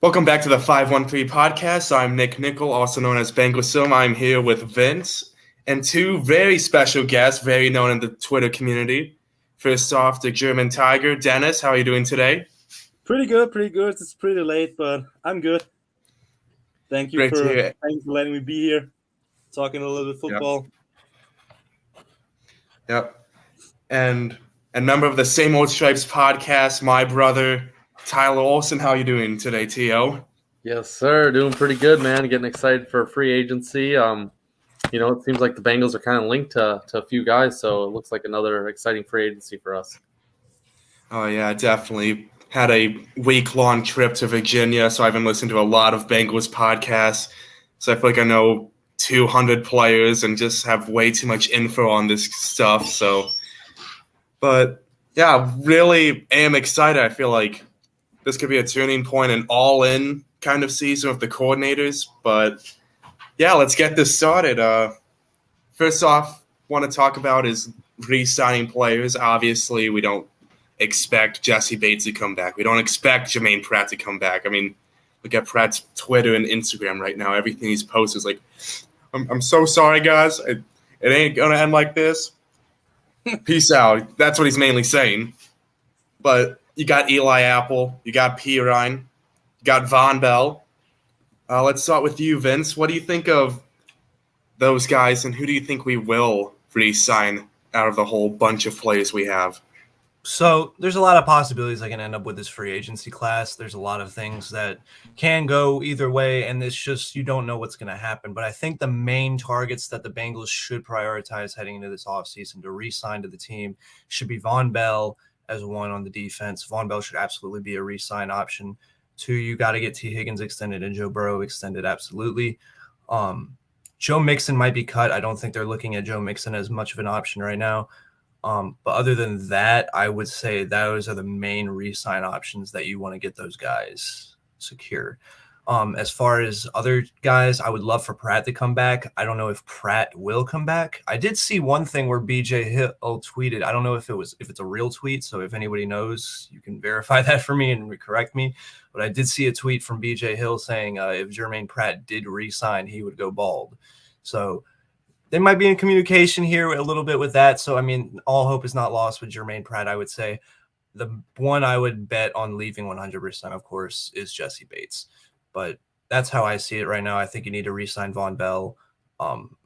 Welcome back to the 513 podcast. I'm Nick Nickel, also known as Bengalism. I'm here with Vince and two very special guests, very known in the Twitter community. First off, the German Tiger, Dennis. How are you doing today? Pretty good. It's pretty late, but I'm good. Thank you Great to for hear. thanks for letting me be here, talking a little bit of Yep. football. Yep. And a member of the Same Old Stripes podcast, my brother, Tyler Olson. How are you doing today, T.O.? Yes, sir. Doing pretty good, man. Getting excited for free agency. It seems like the Bengals are kind of linked to a few guys, so it looks like another exciting free agency for us. Oh, yeah, definitely. Had a week-long trip to Virginia, so I've been listening to a lot of Bengals podcasts. So I feel like I know 200 players and just have way too much info on this stuff. But yeah, really am excited. I feel like this could be a turning point, an all-in kind of season with the coordinators. But yeah, let's get this started. First off, want to talk about is re-signing players. Obviously, we don't expect Jesse Bates to come back. We don't expect Jermaine Pratt to come back. I mean, look at Pratt's Twitter and Instagram right now. Everything he's posted is like, I'm so sorry, guys. It ain't going to end like this. Peace out. That's what he's mainly saying. But you got Eli Apple. You got Pirine. You got Von Bell. Let's start with you, Vince. What do you think of those guys, and who do you think we will re-sign out of the whole bunch of players we have? So there's a lot of possibilities I can end up with this free agency class. There's a lot of things that can go either way, and it's just you don't know what's going to happen. But I think the main targets that the Bengals should prioritize heading into this offseason to re-sign to the team should be Von Bell as one on the defense. Von Bell should absolutely be a re-sign option. Two, you got to get T. Higgins extended and Joe Burrow extended, absolutely. Joe Mixon might be cut. I don't think they're looking at Joe Mixon as much of an option right now. But other than that, I would say those are the main re-sign options that you want to get those guys secure. As far as other guys, I would love for Pratt to come back. I don't know if Pratt will come back. I did see one thing where BJ Hill tweeted. I don't know if it's a real tweet. So if anybody knows, you can verify that for me and correct me. But I did see a tweet from BJ Hill saying if Jermaine Pratt did re-sign, he would go bald. So they might be in communication here a little bit with that. So, I mean, all hope is not lost with Jermaine Pratt, I would say. The one I would bet on leaving 100%, of course, is Jesse Bates. But that's how I see it right now. I think you need to re-sign Von Bell.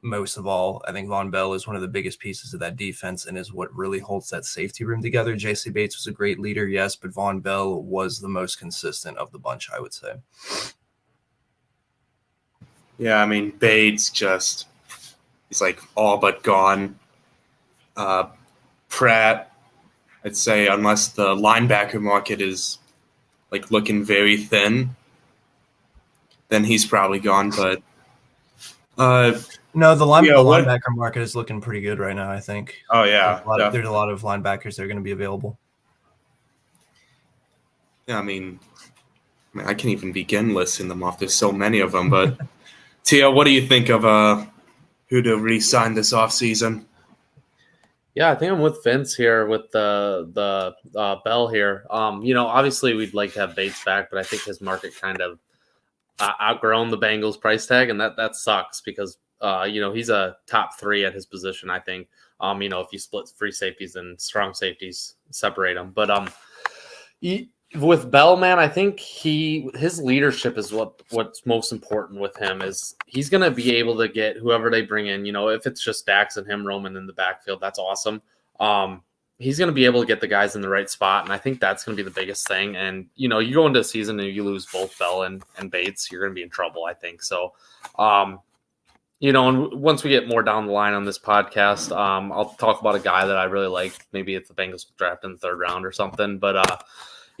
Most of all, I think Von Bell is one of the biggest pieces of that defense and is what really holds that safety room together. Jesse Bates was a great leader, yes, but Von Bell was the most consistent of the bunch, I would say. Yeah, I mean, Bates just... he's like all but gone. Pratt, I'd say, unless the linebacker market is like looking very thin, then he's probably gone. But no, the linebacker market is looking pretty good right now, I think. Oh yeah, there's a lot of linebackers that are going to be available. Yeah, I mean, I can't even begin listing them off. There's so many of them. But Tia, what do you think of who to re-sign this offseason? Yeah, I think I'm with Vince here with the Bell here. Obviously we'd like to have Bates back, but I think his market kind of outgrown the Bengals price tag, and that sucks because he's a top 3 at his position. I think if you split free safeties and strong safeties, separate them, but with Bell, man, I think his leadership is what's most important with him. Is he's going to be able to get whoever they bring in. If it's just Dax and him roaming in the backfield, that's awesome. He's going to be able to get the guys in the right spot, and I think that's going to be the biggest thing. And you go into a season and you lose both Bell and Bates, you're going to be in trouble, I think. So, and once we get more down the line on this podcast, I'll talk about a guy that I really like. Maybe if the Bengals draft in the 3rd round or something, but.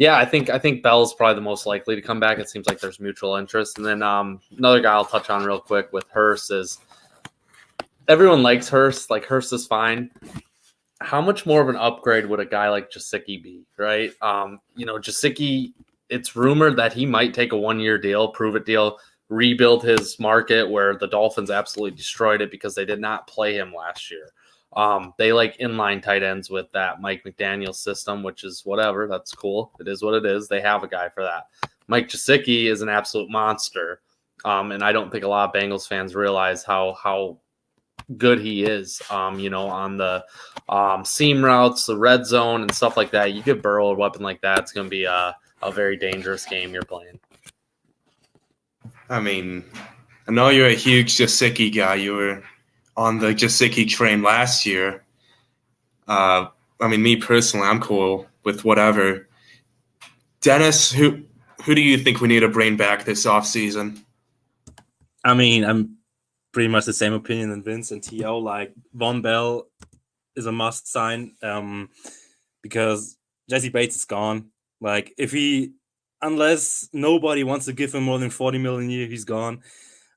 Yeah, I think Bell's probably the most likely to come back. It seems like there's mutual interest. And then another guy I'll touch on real quick with Hurst is everyone likes Hurst. Like, Hurst is fine. How much more of an upgrade would a guy like Gesicki be, right? Gesicki, it's rumored that he might take a 1-year deal, prove-it deal, rebuild his market where the Dolphins absolutely destroyed it because they did not play him last year. They like inline tight ends with that Mike McDaniel system, which is whatever. That's cool. It is what it is. They have a guy for that. Mike Gesicki is an absolute monster. And I don't think a lot of Bengals fans realize how good he is, on the seam routes, the red zone, and stuff like that. You give Burrow a weapon like that, it's going to be a very dangerous game you're playing. I mean, I know you're a huge Gesicki guy. You were on the Gesicki train last year. Me personally, I'm cool with whatever. Dennis, who do you think we need to bring back this offseason? I'm pretty much the same opinion than Vince and T.O. Like, Von Bell is a must sign because Jesse Bates is gone. Like, unless nobody wants to give him more than $40 million a year, he's gone.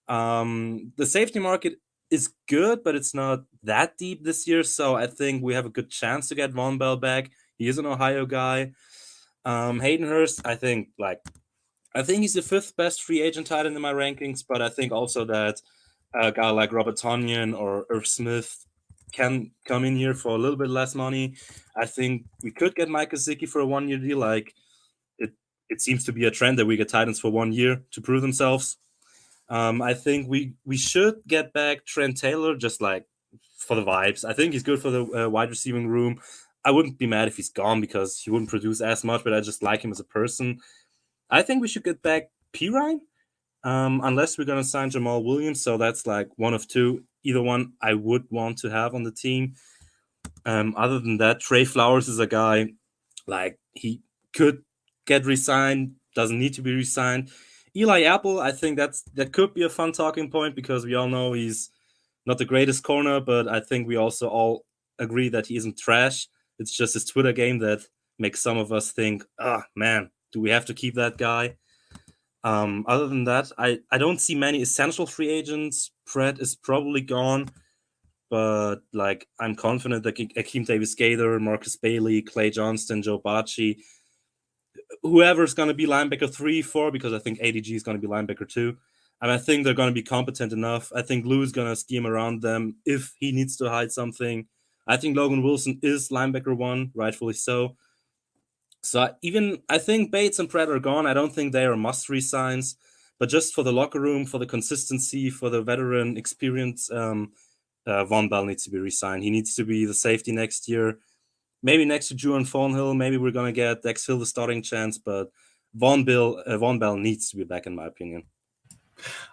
The safety market is good, but it's not that deep this year. So I think we have a good chance to get Von Bell back. He is an Ohio guy. Hayden Hurst, I think he's the 5th best free agent tight end in my rankings, but I think also that a guy like Robert Tonyan or Irv Smith can come in here for a little bit less money. I think we could get Mike Gesicki for a 1-year deal. Like, it seems to be a trend that we get tight ends for 1 year to prove themselves. I think we should get back Trent Taylor just like for the vibes. I think he's good for the wide receiving room. I wouldn't be mad if he's gone because he wouldn't produce as much, but I just like him as a person. I think we should get back Pirine, unless we're going to sign Jamal Williams. So that's like one of two. Either one I would want to have on the team. Other than that, Trey Flowers is a guy, like, he could get re-signed, doesn't need to be re-signed. Eli Apple, I think that could be a fun talking point because we all know he's not the greatest corner, but I think we also all agree that he isn't trash. It's just his Twitter game that makes some of us think, man, do we have to keep that guy? Other than that, I don't see many essential free agents. Pratt is probably gone, but like, I'm confident that Akeem Davis-Gaither, Marcus Bailey, Clay Johnston, Joe Bacci, whoever's going to be linebacker 3, 4, because I think ADG is going to be linebacker 2. And I think they're going to be competent enough. I think Lou's going to scheme around them if he needs to hide something. I think Logan Wilson is linebacker 1, rightfully so. So I think Bates and Pratt are gone. I don't think they are must re-signs, but just for the locker room, for the consistency, for the veteran experience, Von Bell needs to be re-signed. He needs to be the safety next year. Maybe next to Juwan Thornhill, maybe we're going to get Dex Hill the starting chance, but Von Bell needs to be back, in my opinion.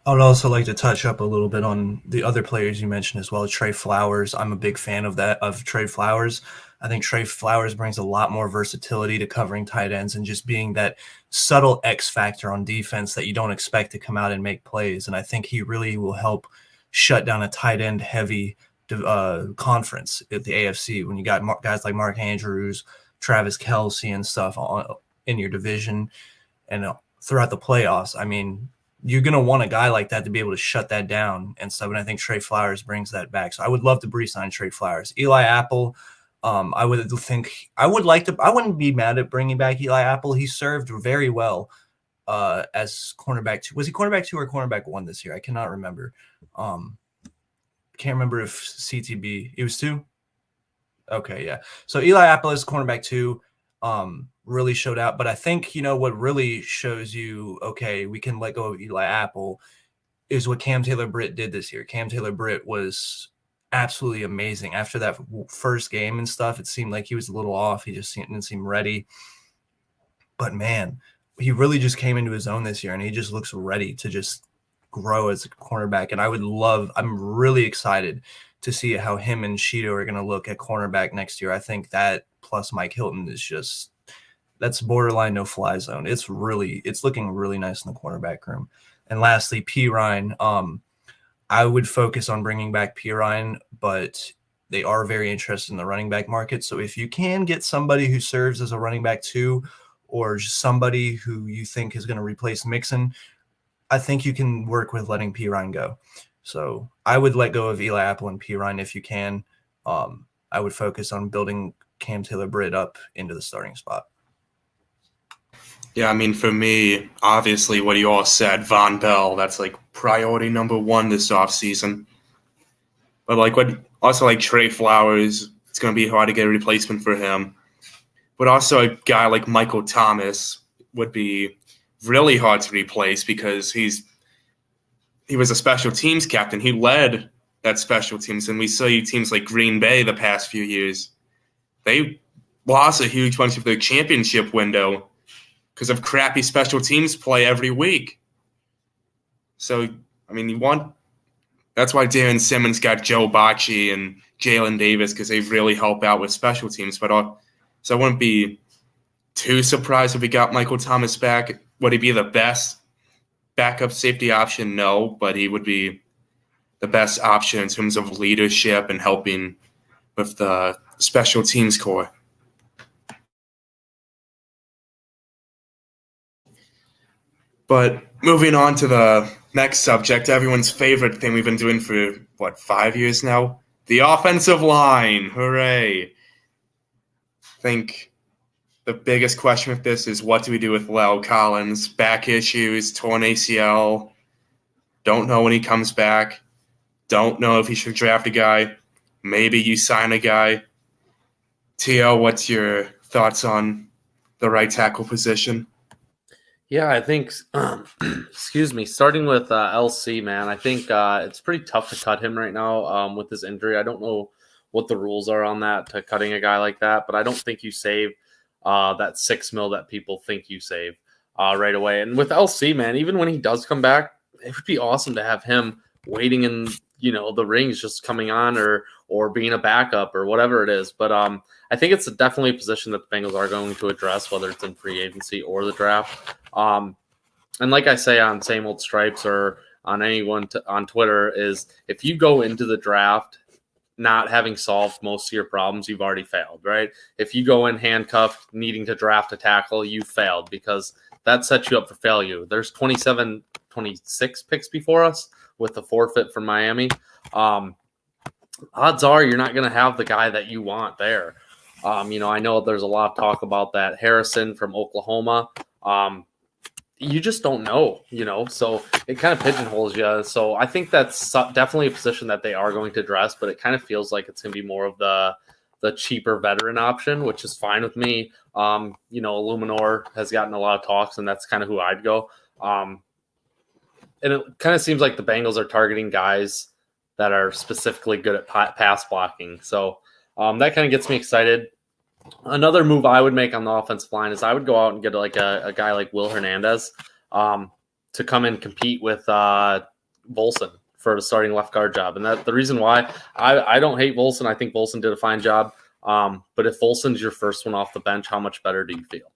I would also like to touch up a little bit on the other players you mentioned as well. Trey Flowers, I'm a big fan of Trey Flowers. I think Trey Flowers brings a lot more versatility to covering tight ends and just being that subtle X factor on defense that you don't expect to come out and make plays. And I think he really will help shut down a tight end heavy conference at the AFC when you got guys like Mark Andrews, Travis Kelce and stuff in your division and throughout the playoffs. I mean, you're going to want a guy like that to be able to shut that down and stuff. And I think Trey Flowers brings that back. So I would love to re-sign Trey Flowers. Eli Apple, I wouldn't be mad at bringing back Eli Apple. He served very well as cornerback 2. Was he cornerback 2 or cornerback 1 this year? I cannot remember. Can't remember if CTB. It was 2? Okay, yeah. So Eli Apple is cornerback 2. Really showed out. But I think, what really shows you, okay, we can let go of Eli Apple is what Cam Taylor-Britt did this year. Cam Taylor-Britt was absolutely amazing. After that first game and stuff, it seemed like he was a little off. He just didn't seem ready. But, man, he really just came into his own this year, and he just looks ready to just grow as a cornerback. And I'm really excited to see how him and Sheeto are going to look at cornerback next year. I think that plus Mike Hilton is just – that's borderline no-fly zone. It's looking really nice in the cornerback room. And lastly, Pirine. I would focus on bringing back Pirine, but they are very interested in the running back market. So if you can get somebody who serves as a running back 2 or just somebody who you think is going to replace Mixon, I think you can work with letting Pirine go. So I would let go of Eli Apple and Pirine if you can. I would focus on building Cam Taylor-Britt up into the starting spot. Yeah, I mean, for me, obviously what you all said, Von Bell, that's like priority number 1 this offseason. But like Trey Flowers, it's going to be hard to get a replacement for him. But also a guy like Michael Thomas would be really hard to replace because he was a special teams captain. He led that special teams, and we saw teams like Green Bay the past few years. They lost a huge bunch of their championship window because of crappy special teams play every week. So, I mean, that's why Darren Simmons got Joe Bocci and Jalen Davis, because they really help out with special teams. But so I wouldn't be too surprised if we got Michael Thomas back. Would he be the best backup safety option? No, but he would be the best option in terms of leadership and helping with the special teams core. But moving on to the next subject, everyone's favorite thing we've been doing for, 5 years now? The offensive line. Hooray. I think the biggest question with this is, what do we do with La'el Collins? Back issues, torn ACL. Don't know when he comes back. Don't know if he should draft a guy. Maybe you sign a guy. T.O., what's your thoughts on the right tackle position? Yeah, I think, excuse me, starting with LC, man, I think it's pretty tough to cut him right now with his injury. I don't know what the rules are on that, to cutting a guy like that, but I don't think you save that $6 million that people think you save right away. And with LC, man, even when he does come back, it would be awesome to have him waiting in, the rings, just coming on or being a backup or whatever it is. But I think it's definitely a position that the Bengals are going to address, whether it's in free agency or the draft. And like I say on Same Old Stripes or on anyone on Twitter, is if you go into the draft not having solved most of your problems, you've already failed, right? If you go in handcuffed, needing to draft a tackle, you failed, because that sets you up for failure. There's 26 picks before us with the forfeit from Miami. Odds are you're not going to have the guy that you want there. I know there's a lot of talk about that Harrison from Oklahoma. You just don't know, so it kind of pigeonholes you. So I think that's definitely a position that they are going to address, but it kind of feels like it's going to be more of the cheaper veteran option, which is fine with me. Illuminor has gotten a lot of talks, and that's kind of who I'd go. And it kind of seems like the Bengals are targeting guys that are specifically good at pass blocking. So that kind of gets me excited. Another move I would make on the offensive line is I would go out and get like a guy like Will Hernandez to come and compete with Volson for the starting left guard job. And that the reason why I don't hate Volson. I think Volson did a fine job. But if Volson's your first one off the bench, how much better do you feel?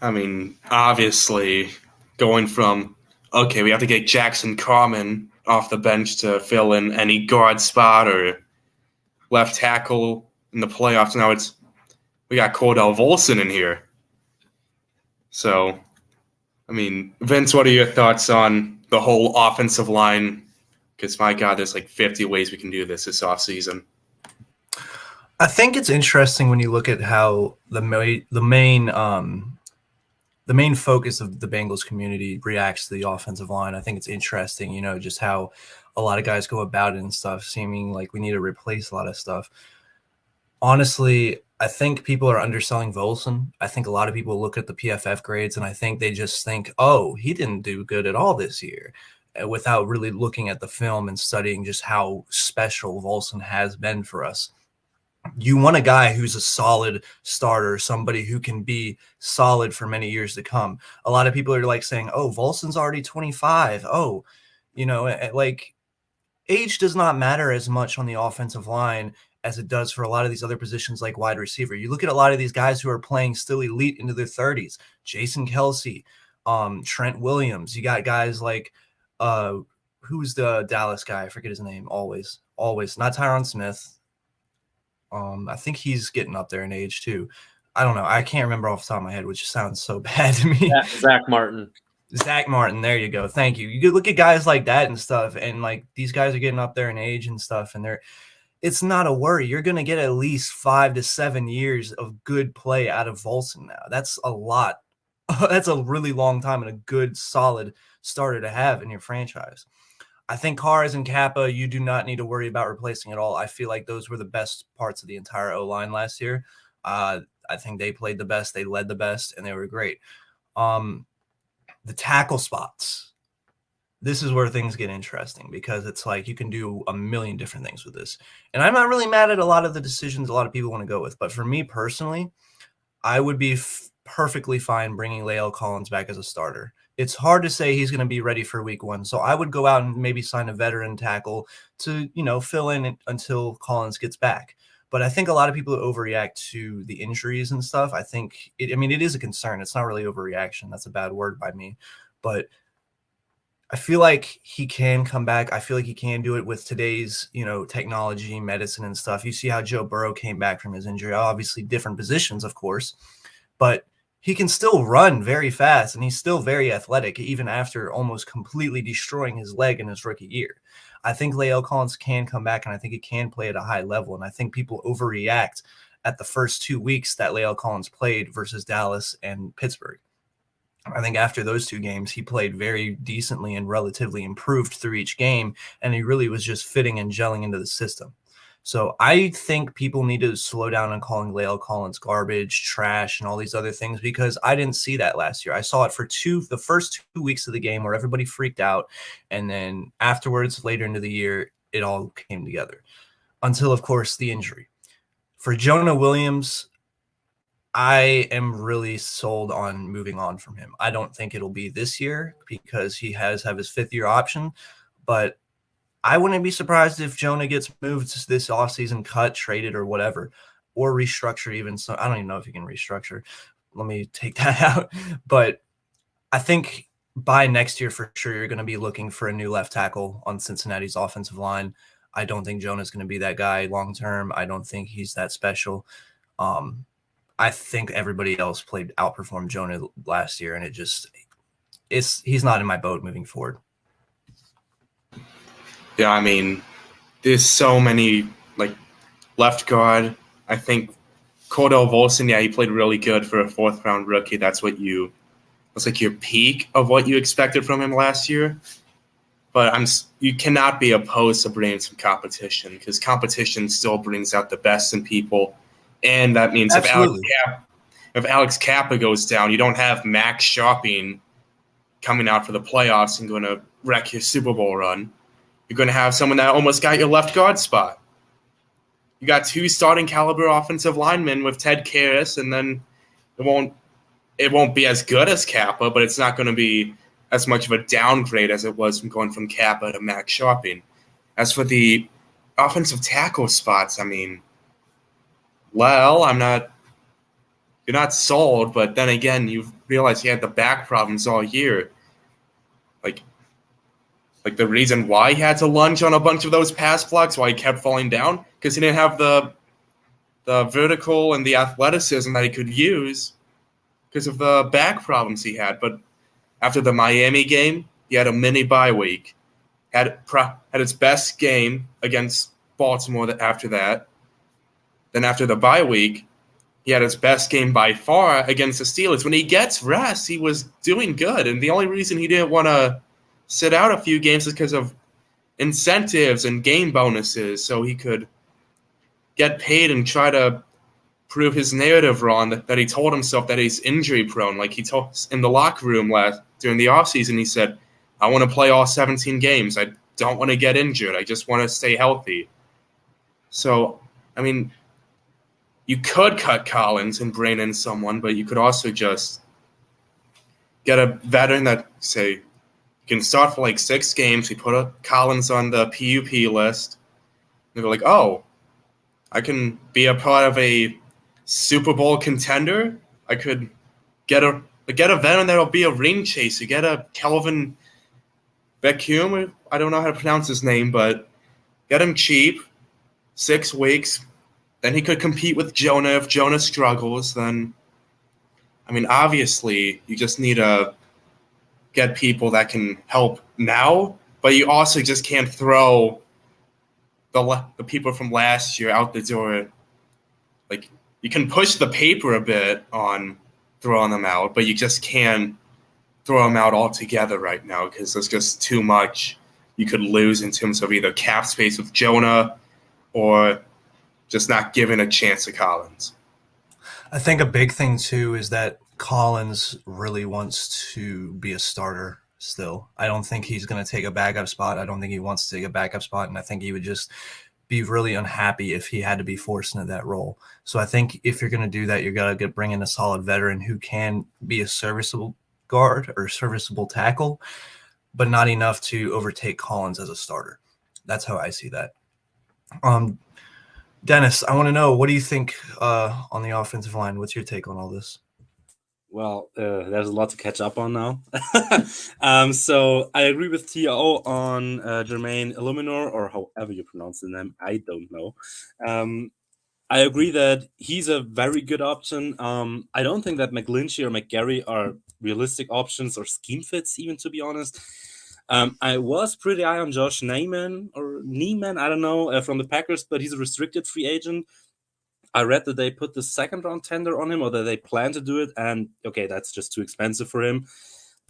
I mean, obviously, going from, we have to get Jackson Carman off the bench to fill in any guard spot or left tackle in the playoffs. Now we got Cordell Volson in here. So, I mean, Vince, what are your thoughts on the whole offensive line? Because, my God, there's like 50 ways we can do this offseason. I think it's interesting when you look at how the main focus of the Bengals community reacts to the offensive line. I think it's interesting, just how a lot of guys go about it and stuff, seeming like we need to replace a lot of stuff. Honestly, I think people are underselling Volson. I think a lot of people look at the PFF grades and I think they just think, oh, he didn't do good at all this year, without really looking at the film and studying just how special Volson has been for us. You want a guy who's a solid starter, somebody who can be solid for many years to come. A lot of people are like saying, oh, Volson's already 25. Oh, like age does not matter as much on the offensive line as it does for a lot of these other positions like wide receiver. You look at a lot of these guys who are playing still elite into their 30s, Jason Kelce, Trent Williams. You got guys like, who's the Dallas guy? I forget his name. Always, not Tyron Smith. I think he's getting up there in age too. I don't know. I can't remember off the top of my head, which sounds so bad to me. Zach Martin. There you go. Thank you. You could look at guys like that and stuff, and like these guys are getting up there in age and stuff, and it's not a worry. You're going to get at least 5 to 7 years of good play out of Volson now. That's a lot. That's a really long time and a good, solid starter to have in your franchise. I think Kars and Kappa, you do not need to worry about replacing at all. I feel like those were the best parts of the entire O-line last year. I think they played the best, they led the best, and they were great. The tackle spots. This is where things get interesting because it's like you can do a million different things with this. And I'm not really mad at a lot of the decisions a lot of people want to go with. But for me personally, I would be perfectly fine bringing La'el Collins back as a starter. It's hard to say he's going to be ready for week 1. So I would go out and maybe sign a veteran tackle to, fill in until Collins gets back. But I think a lot of people overreact to the injuries and stuff. I think it is a concern. It's not really overreaction. That's a bad word by me. But I feel like he can come back. I feel like he can do it with today's, technology, medicine and stuff. You see how Joe Burrow came back from his injury, obviously different positions, of course, but he can still run very fast and he's still very athletic, even after almost completely destroying his leg in his rookie year. I think La'el Collins can come back and I think he can play at a high level. And I think people overreact at the first 2 weeks that La'el Collins played versus Dallas and Pittsburgh. I think after those 2 games, he played very decently and relatively improved through each game, and he really was just fitting and gelling into the system. So I think people need to slow down on calling La'el Collins garbage, trash, and all these other things because I didn't see that last year. I saw it for the first 2 weeks of the game where everybody freaked out, and then afterwards, later into the year, it all came together until, of course, the injury. For Jonah Williams, I am really sold on moving on from him. I don't think it'll be this year because he has his 5th-year option, but I wouldn't be surprised if Jonah gets moved this offseason, cut, traded, or whatever, or restructured even. So I don't even know if he can restructure. Let me take that out. But I think by next year, for sure, you're going to be looking for a new left tackle on Cincinnati's offensive line. I don't think Jonah's going to be that guy long-term. I don't think he's that special. I think everybody else outperformed Jonah last year, and he's not in my boat moving forward. Yeah, there's so many left guard. I think Cordell Volson, he played really good for a 4th-round rookie. That's your peak of what you expected from him last year. But you cannot be opposed to bringing some competition because competition still brings out the best in people. And that means if Alex Kappa goes down, you don't have Max Shopping coming out for the playoffs and going to wreck your Super Bowl run. You're going to have someone that almost got your left guard spot. You got 2 starting caliber offensive linemen with Ted Karras, and then it won't be as good as Kappa, but it's not going to be as much of a downgrade as it was from going from Kappa to Max Shopping. As for the offensive tackle spots, you're not sold, but then again, you realize he had the back problems all year. Like the reason why he had to lunge on a bunch of those pass blocks, why he kept falling down, because he didn't have the vertical and the athleticism that he could use because of the back problems he had. But after the Miami game, he had a mini bye week, had his best game against Baltimore after that. Then after the bye week, he had his best game by far against the Steelers. When he gets rest, he was doing good. And the only reason he didn't want to sit out a few games is because of incentives and game bonuses so he could get paid and try to prove his narrative wrong, that he told himself that he's injury prone. Like he told in the locker room during the offseason, he said, I want to play all 17 games. I don't want to get injured. I just want to stay healthy. So, you could cut Collins and bring in someone, but you could also just get a veteran that, say, can start for 6 games. You put Collins on the PUP list. And they're like, oh, I can be a part of a Super Bowl contender. I could get a veteran that'll be a ring chaser. Get a Kelvin Beckham. I don't know how to pronounce his name, but get him cheap, 6 weeks. Then he could compete with Jonah. If Jonah struggles, then, obviously, you just need to get people that can help now, but you also just can't throw the people from last year out the door. You can push the paper a bit on throwing them out, but you just can't throw them out altogether right now because there's just too much you could lose in terms of either cap space with Jonah or just not giving a chance to Collins. I think a big thing too is that Collins really wants to be a starter still. I don't think he's going to take a backup spot. I don't think he wants to take a backup spot, and I think he would just be really unhappy if he had to be forced into that role. So I think if you're going to do that, you got to bring in a solid veteran who can be a serviceable guard or serviceable tackle, but not enough to overtake Collins as a starter. That's how I see that. Dennis, I want to know, what do you think on the offensive line? What's your take on all this? Well, there's a lot to catch up on now. So I agree with T.O. on Jermaine Illuminor, or however you pronounce the name. I don't know. I agree that he's a very good option. I don't think that McGlinchey or McGarry are realistic options or scheme fits, even, to be honest. I was pretty high on Josh Neiman, I don't know, from the Packers, but he's a restricted free agent. I read that they put the second round tender on him, or that they plan to do it, and okay, that's just too expensive for him.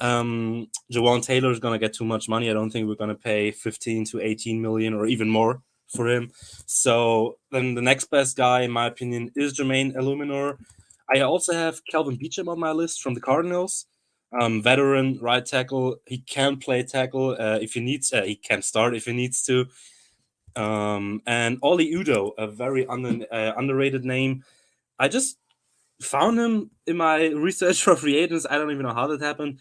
Jawan Taylor is going to get too much money. I don't think we're going to pay 15 to 18 million or even more for him. So then the next best guy, in my opinion, is Jermaine Illuminor. I also have Kelvin Beachum on my list from the Cardinals. Veteran right tackle. He can play tackle if he needs. He can start if he needs to. And Oli Udoh, a very underrated name. I just found him in my research for free agents. I don't even know how that happened.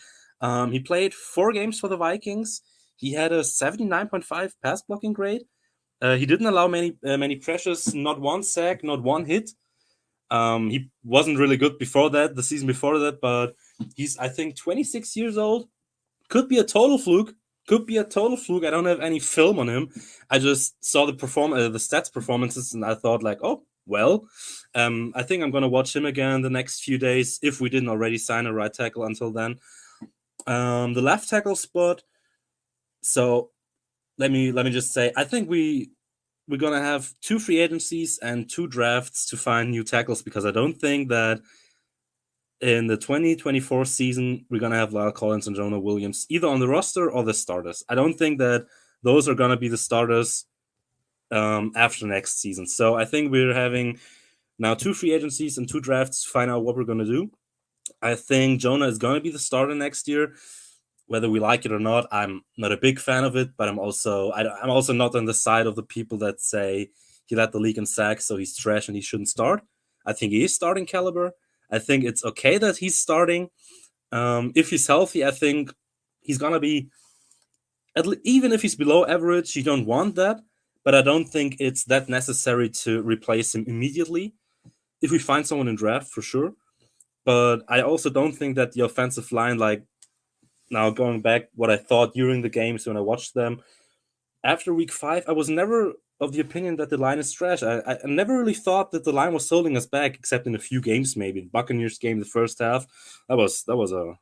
He played 4 games for the Vikings. He had a 79.5 pass blocking grade. He didn't allow many pressures, not one sack, not one hit. He wasn't really good before that, the season before that, but he's, I think, 26 years old. Could be a total fluke. I don't have any film on him. I just saw the stats performances, and I thought, like, oh, well, I think I'm going to watch him again the next few days, if we didn't already sign a right tackle until then. The left tackle spot. So let me just say, I think we're going to have 2 free agencies and 2 drafts to find new tackles, because I don't think that in the 2024 season, we're going to have Lyle Collins and Jonah Williams either on the roster or the starters. I don't think that those are going to be the starters after next season. So I think we're having now 2 free agencies and 2 drafts to find out what we're going to do. I think Jonah is going to be the starter next year. Whether we like it or not, I'm not a big fan of it, but I'm also not on the side of the people that say he led the league in sacks, so he's trash and he shouldn't start. I think he is starting caliber. I think it's okay that he's starting. If he's healthy, I think he's going to be, even if he's below average, you don't want that, but I don't think it's that necessary to replace him immediately. If we find someone in draft, for sure. But I also don't think that the offensive line, like, now going back what I thought during the games when I watched them, after week 5, I was never of the opinion that the line is trash. I never really thought that the line was holding us back, except in a few games, maybe the Buccaneers game, the first half. That was a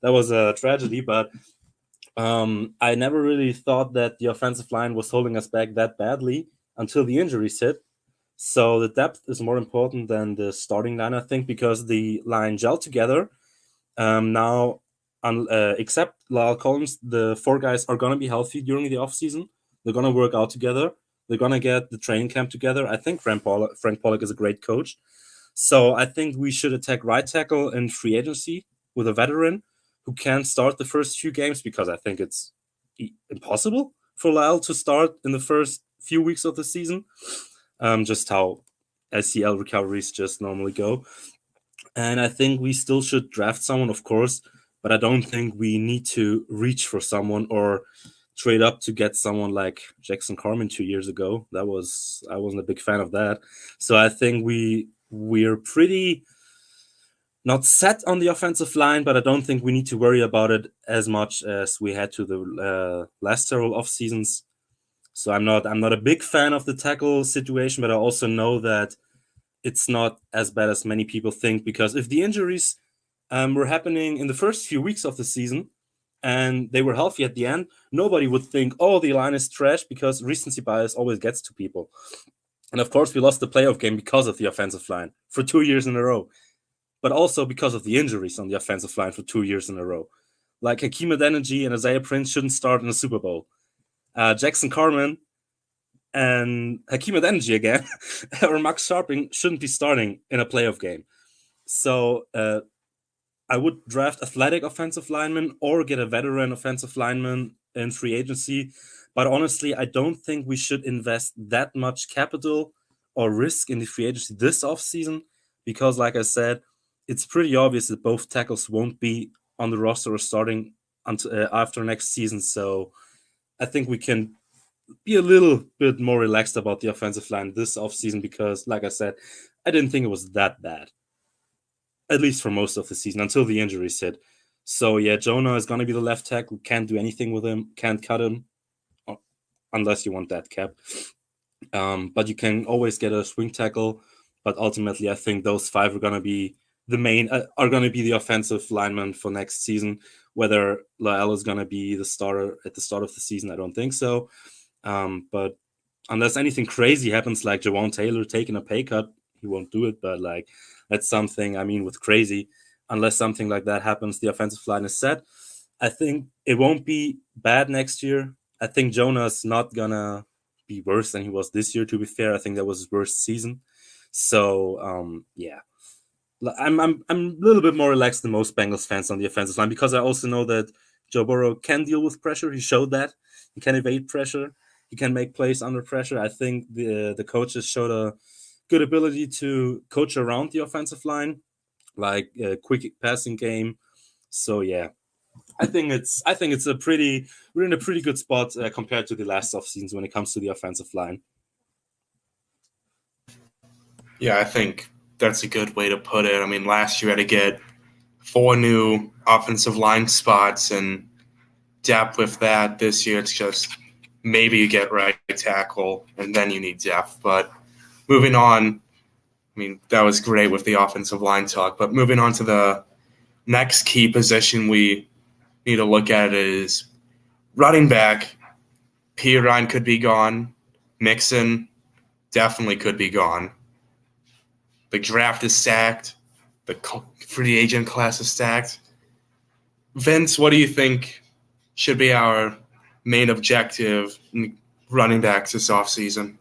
that was a tragedy. But I never really thought that the offensive line was holding us back that badly until the injuries hit. So the depth is more important than the starting line, I think, because the line gelled together. Now, except Lyle Collins, the 4 guys are going to be healthy during the offseason. They're going to work out together. They're going to get the training camp together. I think Frank Pollock is a great coach. So I think we should attack right tackle in free agency with a veteran who can start the first few games, because I think it's impossible for Lyle to start in the first few weeks of the season. Just how ACL recoveries just normally go. And I think we still should draft someone, of course, but I don't think we need to reach for someone or trade up to get someone like Jackson Carman 2 years ago. I wasn't a big fan of that. So I think we're pretty not set on the offensive line, but I don't think we need to worry about it as much as we had to the last several off seasons. So I'm not a big fan of the tackle situation, but I also know that it's not as bad as many people think, because if the injuries were happening in the first few weeks of the season and they were healthy at the end, nobody would think, oh, the line is trash, because recency bias always gets to people. And of course, we lost the playoff game because of the offensive line for 2 years in a row, but also because of the injuries on the offensive line for 2 years in a row. Like Hakeem Adeniji and Isaiah Prince shouldn't start in the Super Bowl. Jackson Carman and Hakeem Adeniji again, or Max Sharping shouldn't be starting in a playoff game. So I would draft athletic offensive linemen or get a veteran offensive lineman in free agency. But honestly, I don't think we should invest that much capital or risk in the free agency this offseason because, like I said, it's pretty obvious that both tackles won't be on the roster or starting until after next season. So I think we can be a little bit more relaxed about the offensive line this offseason because, like I said, I didn't think it was that bad, at least for most of the season until the injuries hit. So yeah, Jonah is going to be the left tackle. Can't do anything with him. Can't cut him unless you want that cap. But you can always get a swing tackle. But ultimately, I think those 5 are going to be the main, are going to be the offensive linemen for next season. Whether La'el is going to be the starter at the start of the season, I don't think so. But unless anything crazy happens, like Jawan Taylor taking a pay cut, he won't do it. But like that's something, I mean, with crazy, unless something like that happens, the offensive line is set. I think it won't be bad next year. I think Jonah's not going to be worse than he was this year, to be fair. I think that was his worst season. So, yeah. I'm a little bit more relaxed than most Bengals fans on the offensive line because I also know that Joe Burrow can deal with pressure. He showed that. He can evade pressure. He can make plays under pressure. I think the coaches showed a good ability to coach around the offensive line, like a quick passing game. So yeah, I think it's we're in a pretty good spot compared to the last off seasons when it comes to the offensive line. Yeah, I think that's a good way to put it. I mean, last year I had to get 4 new offensive line spots and depth with that. This year it's just maybe you get right tackle and then you need depth. But moving on, I mean, that was great with the offensive line talk. But moving on to the next key position we need to look at is running back. Perine could be gone. Mixon definitely could be gone. The draft is stacked. The free agent class is stacked. Vince, what do you think should be our main objective in running backs this offseason?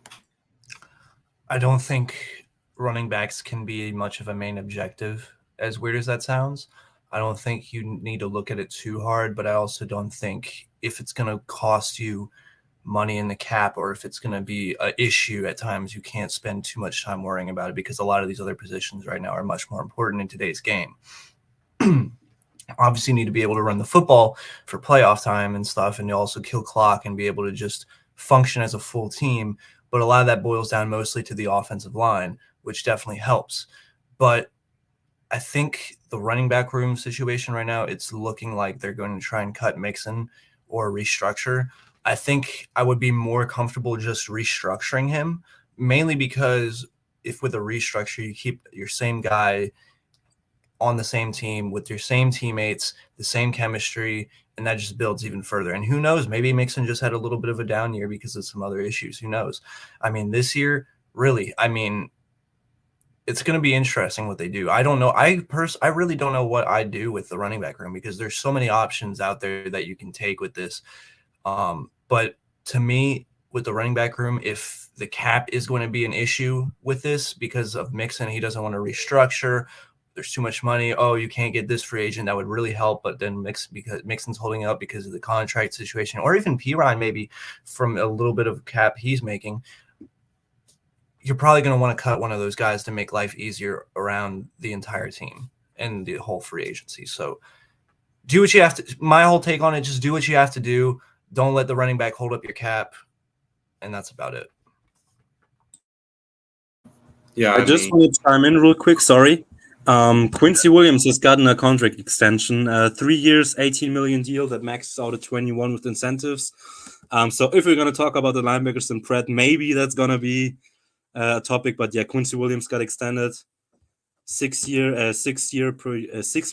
I don't think running backs can be much of a main objective, as weird as that sounds. I don't think you need to look at it too hard, but I also don't think if it's going to cost you money in the cap or if it's going to be an issue at times, you can't spend too much time worrying about it because a lot of these other positions right now are much more important in today's game. Obviously, you need to be able to run the football for playoff time and stuff, and you also kill clock and be able to just function as a full team. But a lot of that boils down mostly to the offensive line, which definitely helps. But I think the running back room situation right now, it's looking like they're going to try and cut Mixon or restructure. I think I would be more comfortable just restructuring him, mainly because if with a restructure, you keep your same guy on the same team with your same teammates, the same chemistry, and that just builds even further. And who knows, maybe Mixon just had a little bit of a down year because of some other issues. Who knows? I mean, this year, really, I mean, it's going to be interesting what they do. I don't know. I really don't know what I do with the running back room because there's so many options out there that you can take with this. But to me, with the running back room, if the cap is going to be an issue with this because of Mixon, he doesn't want to restructure. There's too much money. Oh, you can't get this free agent. That would really help. But then because Mixon's holding up because of the contract situation, or even Perine maybe from a little bit of cap he's making, you're probably going to want to cut one of those guys to make life easier around the entire team and the whole free agency. So do what you have to. My whole take on it, just do what you have to do. Don't let the running back hold up your cap. And that's about it. Yeah, I just want to chime in real quick. Sorry. Quincy Williams has gotten a contract extension, 3 years, 18 million deal that maxes out at 21 with incentives. So if we're going to talk about the linebackers and Pratt, maybe that's going to be a topic. But yeah, Quincy Williams got extended 6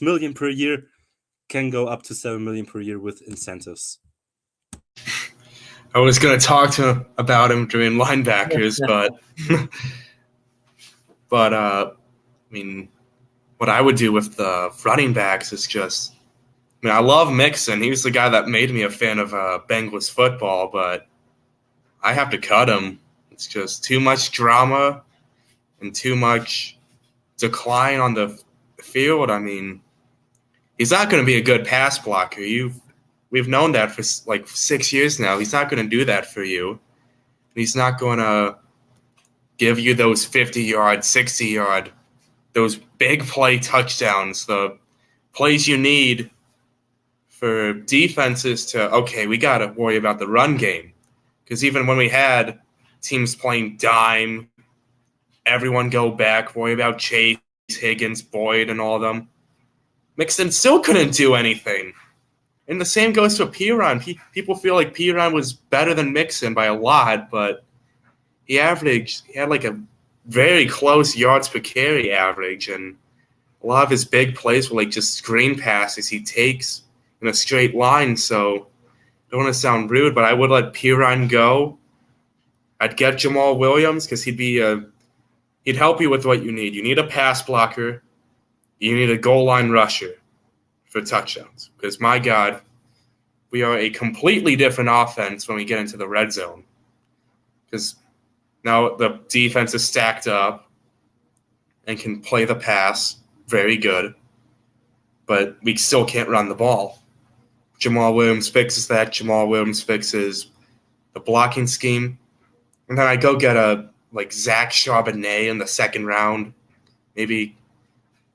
million per year, can go up to 7 million per year with incentives. I was going to talk about him during linebackers, but I mean, what I would do with the running backs is just, I mean, I love Mixon. He was the guy that made me a fan of Bengals football, but I have to cut him. It's just too much drama and too much decline on the field, I mean, he's not going to be a good pass blocker. We've known that for like 6 years now. He's not going to do that for you. He's not going to give you those 50-yard, 60-yard, those big play touchdowns, the plays you need for defenses to, okay, we got to worry about the run game. Because even when we had teams playing dime, everyone go back, worry about Chase, Higgins, Boyd, and all of them, Mixon still couldn't do anything. And the same goes for Perine. People feel like Perine was better than Mixon by a lot, but he had like a very close yards per carry average, and a lot of his big plays were like just screen passes he takes in a straight line. So I don't want to sound rude, but I would let Perine go. I'd get Jamal Williams because he'd help you with what you need. You need a pass blocker. You need a goal line rusher for touchdowns. Because, my God, we are a completely different offense when we get into the red zone. Because now the defense is stacked up and can play the pass very good, but we still can't run the ball. Jamal Williams fixes that. Jamal Williams fixes the blocking scheme. And then I go get Zach Charbonnet in the second round, maybe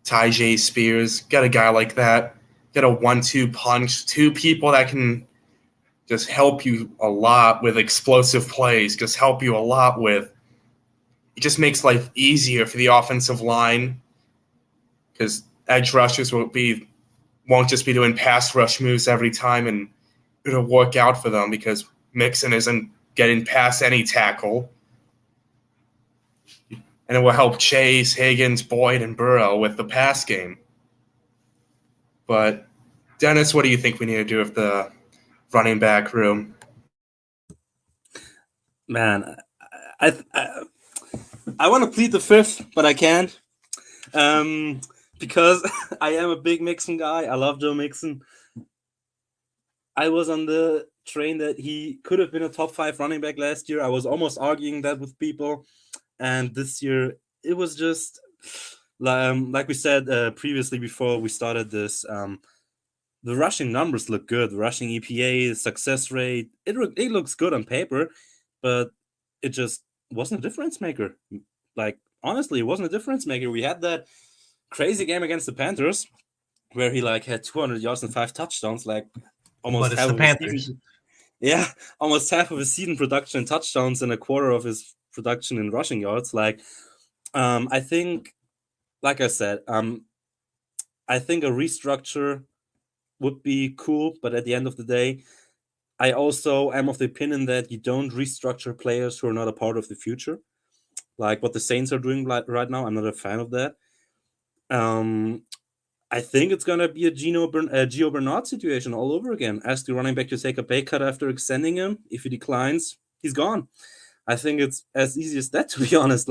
Tyjae Spears, get a guy like that, get a 1-2 punch, two people that can just help you a lot with explosive plays, just help you a lot with – it just makes life easier for the offensive line because edge rushers won't just be doing pass rush moves every time, and it'll work out for them because Mixon isn't getting past any tackle. And it will help Chase, Higgins, Boyd, and Burrow with the pass game. But, Dennis, what do you think we need to do with the running back room? Man, I want to plead the fifth, but I can't. Because I am a big Mixon guy. I love Joe Mixon. I was on the train that he could have been a top 5 running back last year. I was almost arguing that with people. And this year, it was just, like we said previously before we started this, the rushing numbers look good. The rushing EPA, success rate, it looks good on paper, but it just wasn't a difference maker. Like, honestly, it wasn't a difference maker. We had that crazy game against the Panthers where he had 200 yards and 5 touchdowns, almost half of his season. Yeah, almost half of his season production in touchdowns and a quarter of his production in rushing yards. I think, like I said, I think a restructure would be cool, but at the end of the day, I also am of the opinion that you don't restructure players who are not a part of the future, like what the Saints are doing right now. I'm not a fan of that. I think it's going to be a Gio Bernard situation all over again. Ask the running back to take a pay cut after extending him. If he declines, he's gone. I think it's as easy as that, to be honest.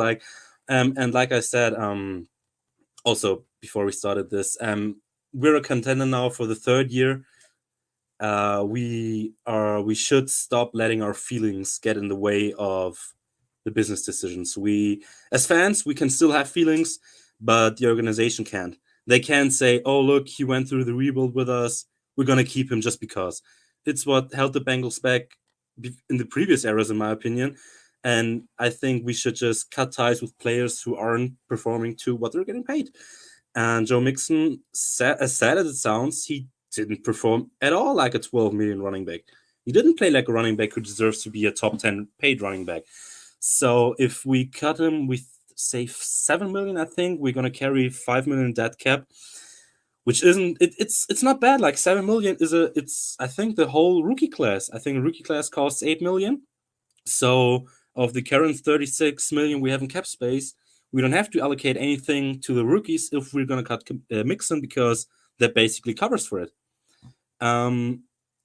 And like I said, also before we started this, we're a contender now for the 3rd year. We should stop letting our feelings get in the way of the business decisions. We, as fans, we can still have feelings, but the organization can't. They can't say, "Oh, look, he went through the rebuild with us. We're gonna keep him just because." It's what held the Bengals back in the previous eras, in my opinion. And I think we should just cut ties with players who aren't performing to what they're getting paid. And Joe Mixon, as sad as it sounds, he didn't perform at all like a 12 million running back. He didn't play like a running back who deserves to be a top 10 paid running back. So if we cut him with, say, 7 million, I think we're going to carry 5 million dead cap, which isn't, it's not bad. Like 7 million it's, I think, the whole rookie class. I think a rookie class costs 8 million. So of the current 36 million we have in cap space, we don't have to allocate anything to the rookies if we're going to cut Mixon, because that basically covers for it.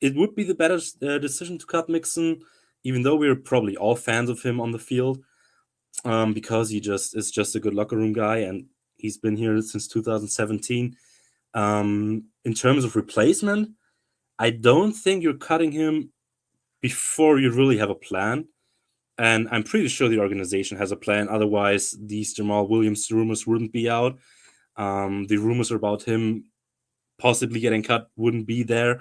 It would be the better decision to cut Mixon, even though we're probably all fans of him on the field, because he is just a good locker room guy, and he's been here since 2017. In terms of replacement, I don't think you're cutting him before you really have a plan. And I'm pretty sure the organization has a plan. Otherwise, these Jamal Williams rumors wouldn't be out. The rumors about him possibly getting cut wouldn't be there.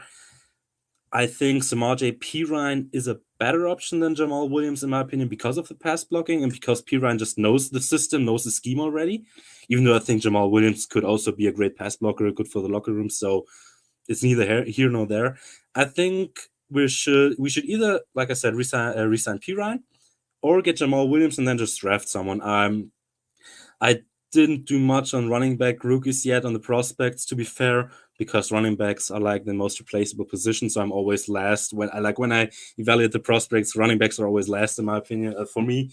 I think Samaje Perine is a better option than Jamal Williams, in my opinion, because of the pass blocking and because Perine just knows the system, knows the scheme already. Even though I think Jamal Williams could also be a great pass blocker, good for the locker room. So it's neither here nor there. I think we should either, like I said, resign Perine or get Jamal Williams and then just draft someone. I didn't do much on running back rookies yet on the prospects, to be fair, because running backs are like the most replaceable position. So I'm always last when I evaluate the prospects. Running backs are always last, in my opinion. For me,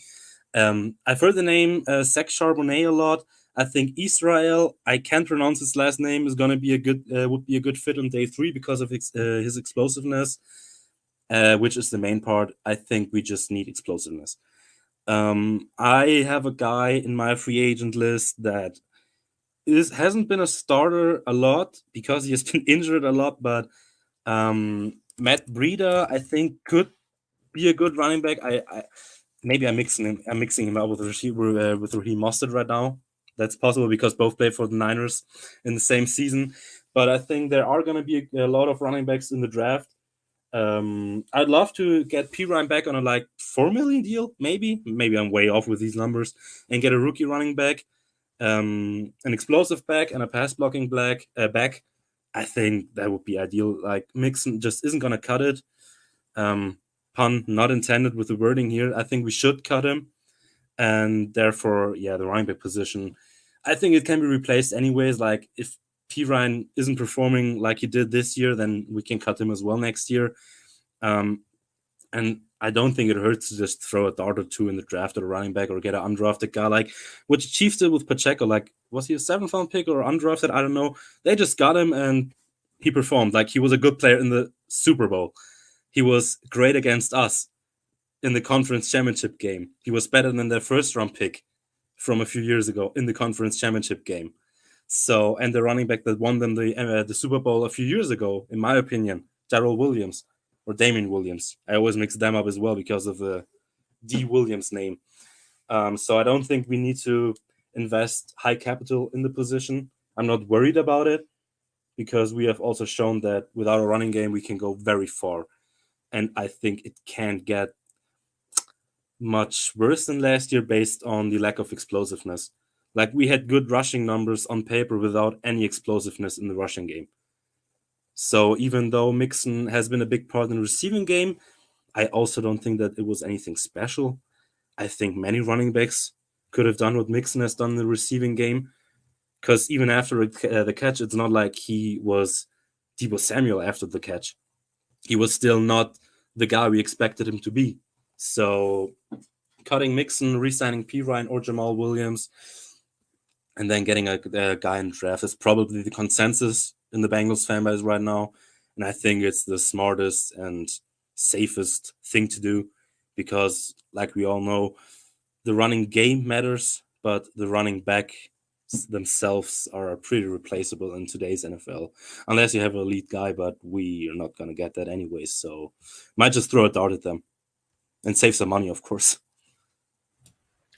I've heard the name Zach Charbonnet a lot. I think Israel, I can't pronounce his last name, is going to be would be a good fit on day 3 because of his explosiveness, which is the main part. I think we just need explosiveness. I have a guy in my free agent list that hasn't been a starter a lot because he has been injured a lot, but Matt Breida, I think, could be a good running back. Maybe I'm mixing him up with Raheem Mostert right now. That's possible because both play for the Niners in the same season. But I think there are going to be a lot of running backs in the draft. I'd love to get Perine back on a like $4 million deal, maybe I'm way off with these numbers, and get a rookie running back, an explosive back, and a pass blocking back. I think that would be ideal. Like Mixon just isn't gonna cut it. Pun not intended with the wording here. I think we should cut him, and therefore, the running back position, I think it can be replaced anyways. Like if Perine isn't performing like he did this year, then we can cut him as well next year. And I don't think it hurts to just throw a dart or two in the draft at a running back or get an undrafted guy like what the Chiefs did with Pacheco. Like, was he a 7th round pick or undrafted? I don't know. They just got him and he performed. Like, he was a good player in the Super Bowl. He was great against us in the conference championship game. He was better than their 1st round pick from a few years ago in the conference championship game. So, and the running back that won them the Super Bowl a few years ago, in my opinion, Darrell Williams or Damien Williams. I always mix them up as well because of the D. Williams name. So I don't think we need to invest high capital in the position. I'm not worried about it because we have also shown that without a running game, we can go very far. And I think it can't get much worse than last year based on the lack of explosiveness. Like, we had good rushing numbers on paper without any explosiveness in the rushing game. So even though Mixon has been a big part in the receiving game, I also don't think that it was anything special. I think many running backs could have done what Mixon has done in the receiving game. Because even after the catch, it's not like he was Deebo Samuel after the catch. He was still not the guy we expected him to be. So cutting Mixon, re-signing Perine or Jamal Williams, and then getting a guy in the draft is probably the consensus in the Bengals fan base right now. And I think it's the smartest and safest thing to do because, like we all know, the running game matters, but the running back themselves are pretty replaceable in today's NFL, unless you have an elite guy, but we are not going to get that anyway. So might just throw a dart at them and save some money, of course.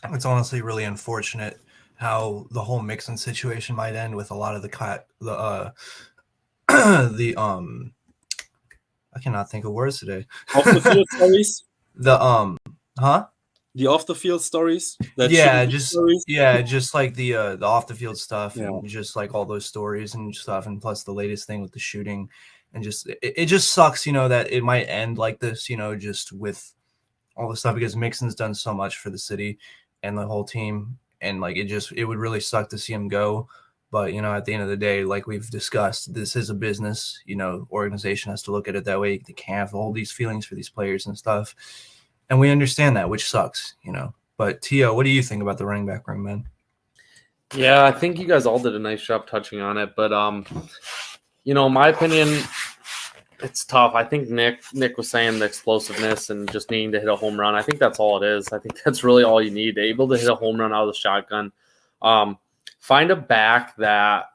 It's honestly really unfortunate how the whole Mixon situation might end with a lot of I cannot think of words today. Off the field stories? The off the field stories? Just like the off the field stuff, and just like all those stories and stuff, and plus the latest thing with the shooting, and just it just sucks, that it might end like this, just with all the stuff because Mixon's done so much for the city and the whole team, and like it would really suck to see him go. But at the end of the day, like we've discussed, this is a business. Organization has to look at it that way. They can't have all these feelings for these players and stuff, and we understand that, which sucks. But Tio, what do you think about the running back room, man? Yeah, I think you guys all did a nice job touching on it, but in my opinion, it's tough. I think Nick was saying the explosiveness and just needing to hit a home run. I think that's all it is. I think that's really all you need. Able to hit a home run out of the shotgun. Find a back that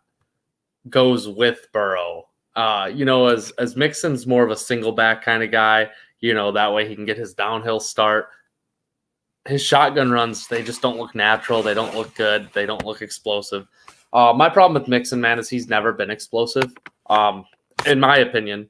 goes with Burrow. As Mixon's more of a single back kind of guy, that way he can get his downhill start. His shotgun runs, they just don't look natural. They don't look good. They don't look explosive. My problem with Mixon, man, is he's never been explosive. In my opinion,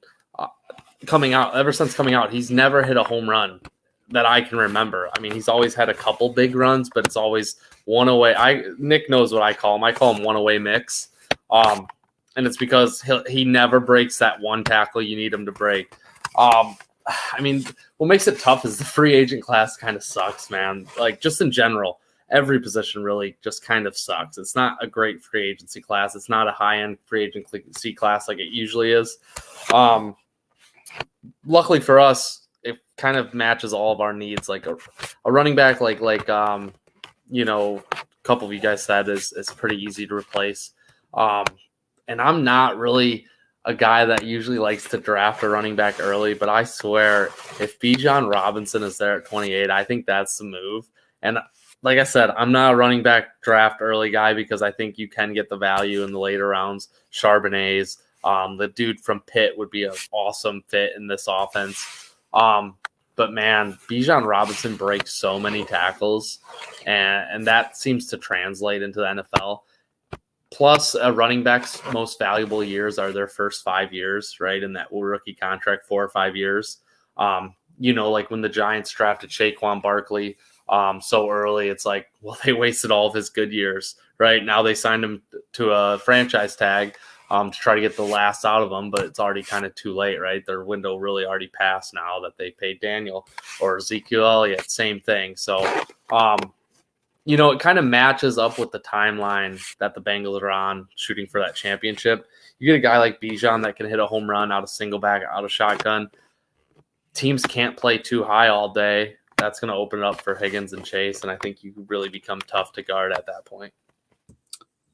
ever since coming out, he's never hit a home run that I can remember. I mean, he's always had a couple big runs, but it's always one away. Nick knows what I call him. I call him one away mix. And it's because he never breaks that one tackle you need him to break. I mean, what makes it tough is the free agent class kind of sucks, man. Like, just in general, every position really just kind of sucks. It's not a great free agency class. It's not a high-end free agency class like it usually is. Luckily for us, it kind of matches all of our needs. Like a running back, like a couple of you guys said is pretty easy to replace. And I'm not really a guy that usually likes to draft a running back early, but I swear if Bijan Robinson is there at 28, I think that's the move. And like I said, I'm not a running back draft early guy because I think you can get the value in the later rounds. Charbonnet's, the dude from Pitt would be an awesome fit in this offense. But man, Bijan Robinson breaks so many tackles, and that seems to translate into the NFL. Plus, a running back's most valuable years are their first 5 years, right? In that rookie contract, 4 or 5 years. Like when the Giants drafted Saquon Barkley so early, it's like, well, they wasted all of his good years, right? Now they signed him to a franchise tag to try to get the last out of him, but it's already kind of too late, right? Their window really already passed now that they paid Daniel or Ezekiel Elliott, same thing. So, it kind of matches up with the timeline that the Bengals are on shooting for that championship. You get a guy like Bijan that can hit a home run out of single back, out of shotgun. Teams can't play too high all day. That's going to open it up for Higgins and Chase, and I think you really become tough to guard at that point.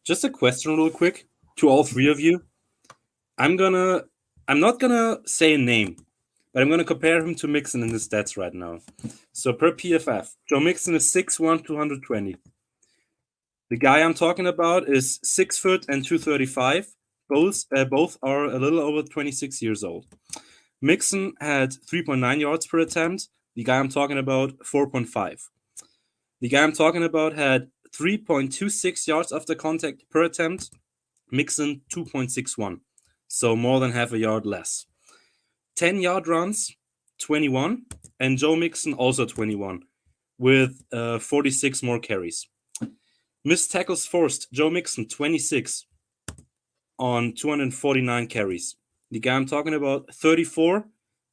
Just a question real quick to all three of you. I'm not gonna say a name, but I'm going to compare him to Mixon in his stats right now. So per PFF, Joe Mixon is 6'1", 220. The guy I'm talking about is 6 foot and 235. Both are a little over 26 years old. Mixon had 3.9 yards per attempt. The guy I'm talking about, 4.5. The guy I'm talking about had 3.26 yards after contact per attempt. Mixon, 2.61. So more than half a yard less. 10-yard runs, 21, and Joe Mixon also 21, with 46 more carries. Missed tackles forced, Joe Mixon 26 on 249 carries. The guy I'm talking about, 34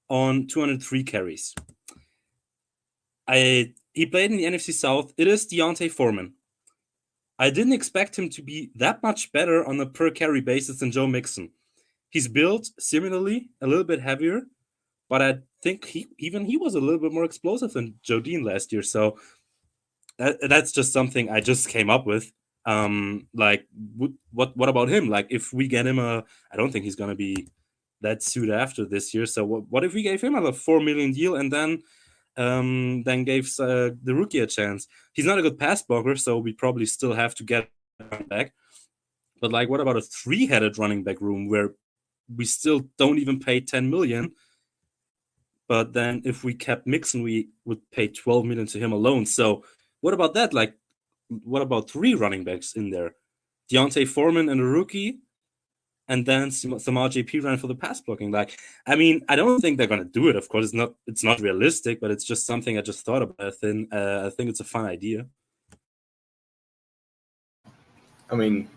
on 203 carries. He played in the NFC South. It is D'Onta Foreman. I didn't expect him to be that much better on a per carry basis than Joe Mixon. He's built similarly, a little bit heavier, but I think he was a little bit more explosive than Joe Dean last year. So that's just something I just came up with. What about him? Like, if we get him I don't think he's going to be that suit after this year. So what if we gave him a $4 million deal and then gave the rookie a chance? He's not a good pass blocker, so we probably still have to get him back. But like, what about a 3-headed running back room where we still don't even pay $10 million? But then if we kept Mixon, we would pay $12 million to him alone. So what about that? Like, what about 3 running backs in there? D'Onta Foreman and a rookie, and then Samaje Perine for the pass blocking. Like, I mean, I don't think they're going to do it. Of course, it's not realistic, but it's just something I just thought about. I think it's a fun idea. I mean,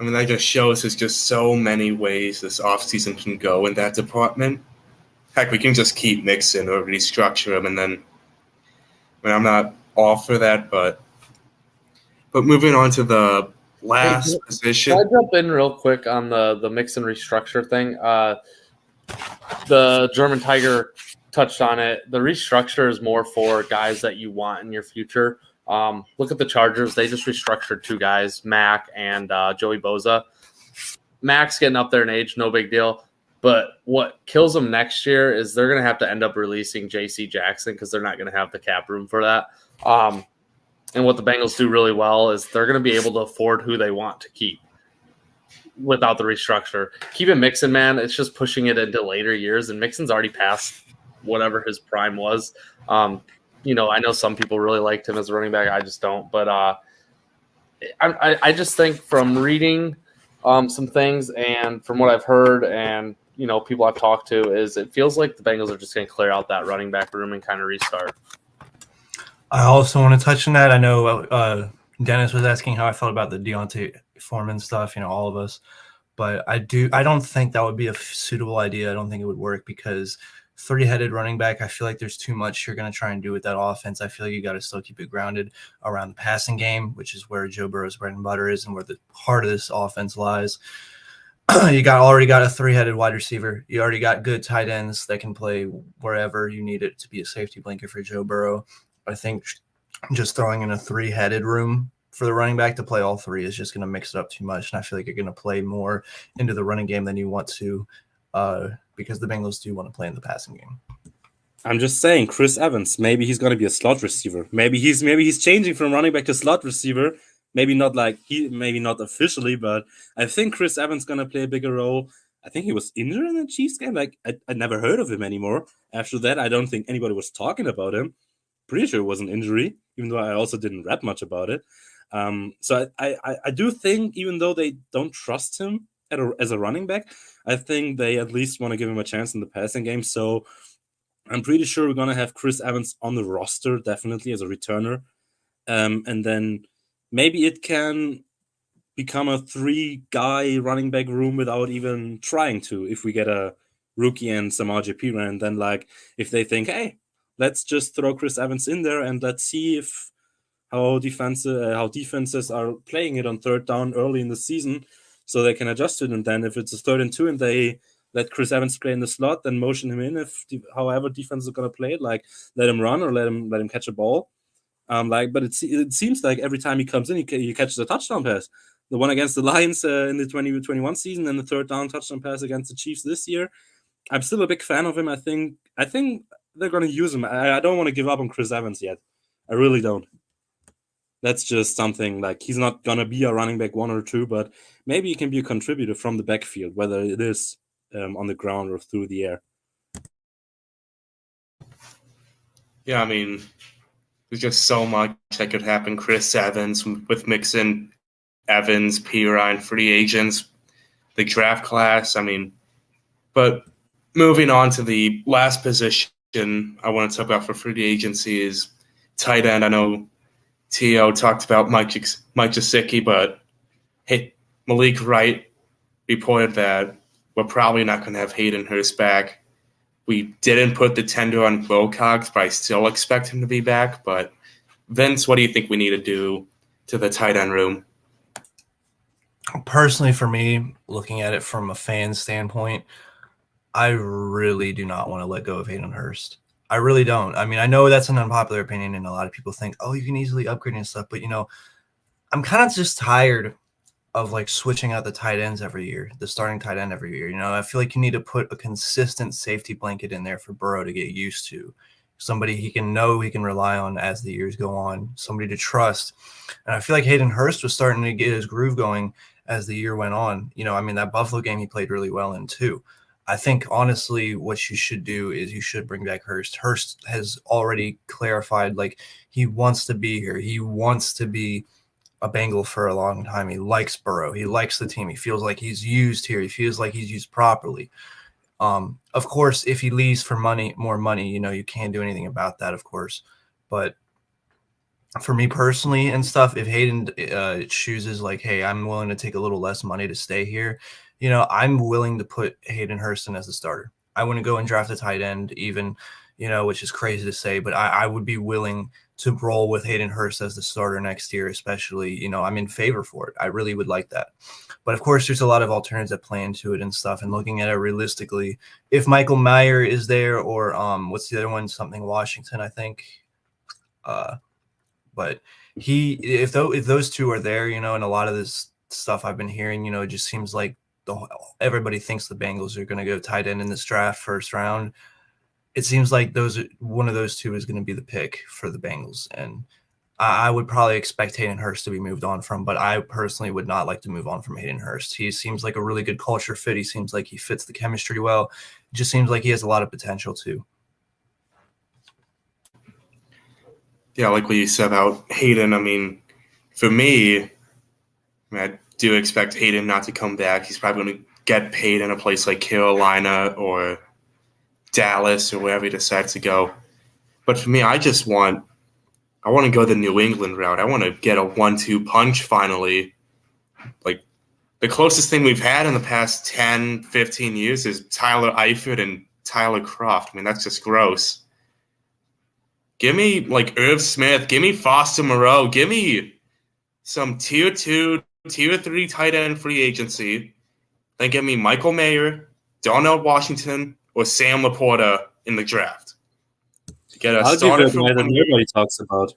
that just shows there's just so many ways this offseason can go in that department. Heck, we can just keep Mixon or restructure him, and then, I'm not all for that, but moving on to the last position. Can I jump in real quick on the Mixon restructure thing? The German Tiger touched on it. The restructure is more for guys that you want in your future. Look at the Chargers. They just restructured 2 guys, Mac and Joey Bosa. Mac's getting up there in age, no big deal. But what kills them next year is they're going to have to end up releasing J.C. Jackson because they're not going to have the cap room for that. And what the Bengals do really well is they're going to be able to afford who they want to keep without the restructure. Keeping Mixon, man, it's just pushing it into later years, and Mixon's already past whatever his prime was. I know some people really liked him as a running back. I just don't. But I just think from reading some things and from what I've heard and people I've talked to is it feels like the Bengals are just going to clear out that running back room and kind of restart. I also want to touch on that. I know Dennis was asking how I felt about the Deontay Foreman stuff, all of us. But I don't think that would be a suitable idea. I don't think it would work because three-headed running back, I feel like there's too much you're going to try and do with that offense. I feel like you got to still keep it grounded around the passing game, which is where Joe Burrow's bread and butter is and where the heart of this offense lies. You already got a three-headed wide receiver. You already got good tight ends that can play wherever you need it to be a safety blanket for Joe Burrow. I think just throwing in a three-headed room for the running back to play all three is just going to mix it up too much. And I feel like you're going to play more into the running game than you want to because the Bengals do want to play in the passing game. I'm just saying, Chris Evans, maybe he's going to be a slot receiver. Maybe he's changing from running back to slot receiver. Maybe not officially, but I think Chris Evans going to play a bigger role. I think he was injured in the Chiefs game. Like I never heard of him anymore. After that, I don't think anybody was talking about him. Pretty sure it was an injury, even though I also didn't read much about it. So I do think, even though they don't trust him as a running back, I think they at least want to give him a chance in the passing game. So I'm pretty sure we're going to have Chris Evans on the roster, definitely, as a returner. And then maybe it can become a three-guy running back room without even trying to, if we get a rookie and some RJP run. Then, if they think, hey, let's just throw Chris Evans in there and let's see how defenses are playing it on third down early in the season so they can adjust it. And then if it's a 3rd and 2 and they let Chris Evans play in the slot, then motion him in however defense is going to play it, let him run or let him catch a ball. But it seems like every time he comes in, he catches a touchdown pass. The one against the Lions in the 2021 season and the 3rd down touchdown pass against the Chiefs this year. I'm still a big fan of him. I think they're going to use him. I don't want to give up on Chris Evans yet. I really don't. That's just something he's not going to be a running back 1 or 2, but maybe he can be a contributor from the backfield, whether it is on the ground or through the air. Yeah, I mean, there's just so much that could happen. Chris Evans with Mixon, Evans, Pirine, free agents, the draft class. I mean, but moving on to the last position I want to talk about for free agency is tight end. I know T.O. talked about Mike Gesicki, but hey, Malik Wright reported that we're probably not going to have Hayden Hurst back. We didn't put the tender on Wilcox, but I still expect him to be back. But Vince, what do you think we need to do to the tight end room? Personally, for me, looking at it from a fan standpoint, I really do not want to let go of Hayden Hurst. I really don't. I mean, I know that's an unpopular opinion, and a lot of people think, oh, you can easily upgrade and stuff. But, I'm kind of just tired of switching out the tight ends every year, the starting tight end every year. I feel like you need to put a consistent safety blanket in there for Burrow to get used to. Somebody he can rely on as the years go on, somebody to trust. And I feel like Hayden Hurst was starting to get his groove going as the year went on. That Buffalo game he played really well in too. I think, honestly, what you should do is you should bring back Hurst. Hurst has already clarified, he wants to be here. He wants to be a Bengal for a long time. He likes Burrow. He likes the team. He feels like he's used here. He feels like he's used properly. Of course, if he leaves for more money, you can't do anything about that, of course. But for me personally and stuff, if Hayden chooses hey, I'm willing to take a little less money to stay here, I'm willing to put Hayden Hurst in as a starter. I wouldn't go and draft a tight end even, which is crazy to say, but I would be willing to roll with Hayden Hurst as the starter next year, especially, I'm in favor for it. I really would like that. But of course, there's a lot of alternatives that play into it and stuff. And looking at it realistically, if Michael Mayer is there or what's the other one? Something Washington, I think. But if those two are there, and a lot of this stuff I've been hearing, it just seems like everybody thinks the Bengals are going to go tight end in this draft first round. It seems like one of those two is going to be the pick for the Bengals. And I would probably expect Hayden Hurst to be moved on from, but I personally would not like to move on from Hayden Hurst. He seems like a really good culture fit. He seems like he fits the chemistry well. It just seems like he has a lot of potential too. Yeah, like what you said about Hayden, I mean, for me, I mean, I do expect Hayden not to come back. He's probably going to get paid in a place like Carolina or Dallas or wherever he decides to go. But for me, I want to go the New England route. I want to get a 1-2 punch finally. Like, the closest thing we've had in the past 10, 15 years is Tyler Eifert and Tyler Croft. I mean, that's just gross. Give me, like, Irv Smith. Give me Foster Moreau. Give me some tier 2, tier 3 tight end free agency. Then give me Michael Mayer, Darnell Washington, or Sam Laporta in the draft. Get a I'll give starter you a for guy that nobody talks about.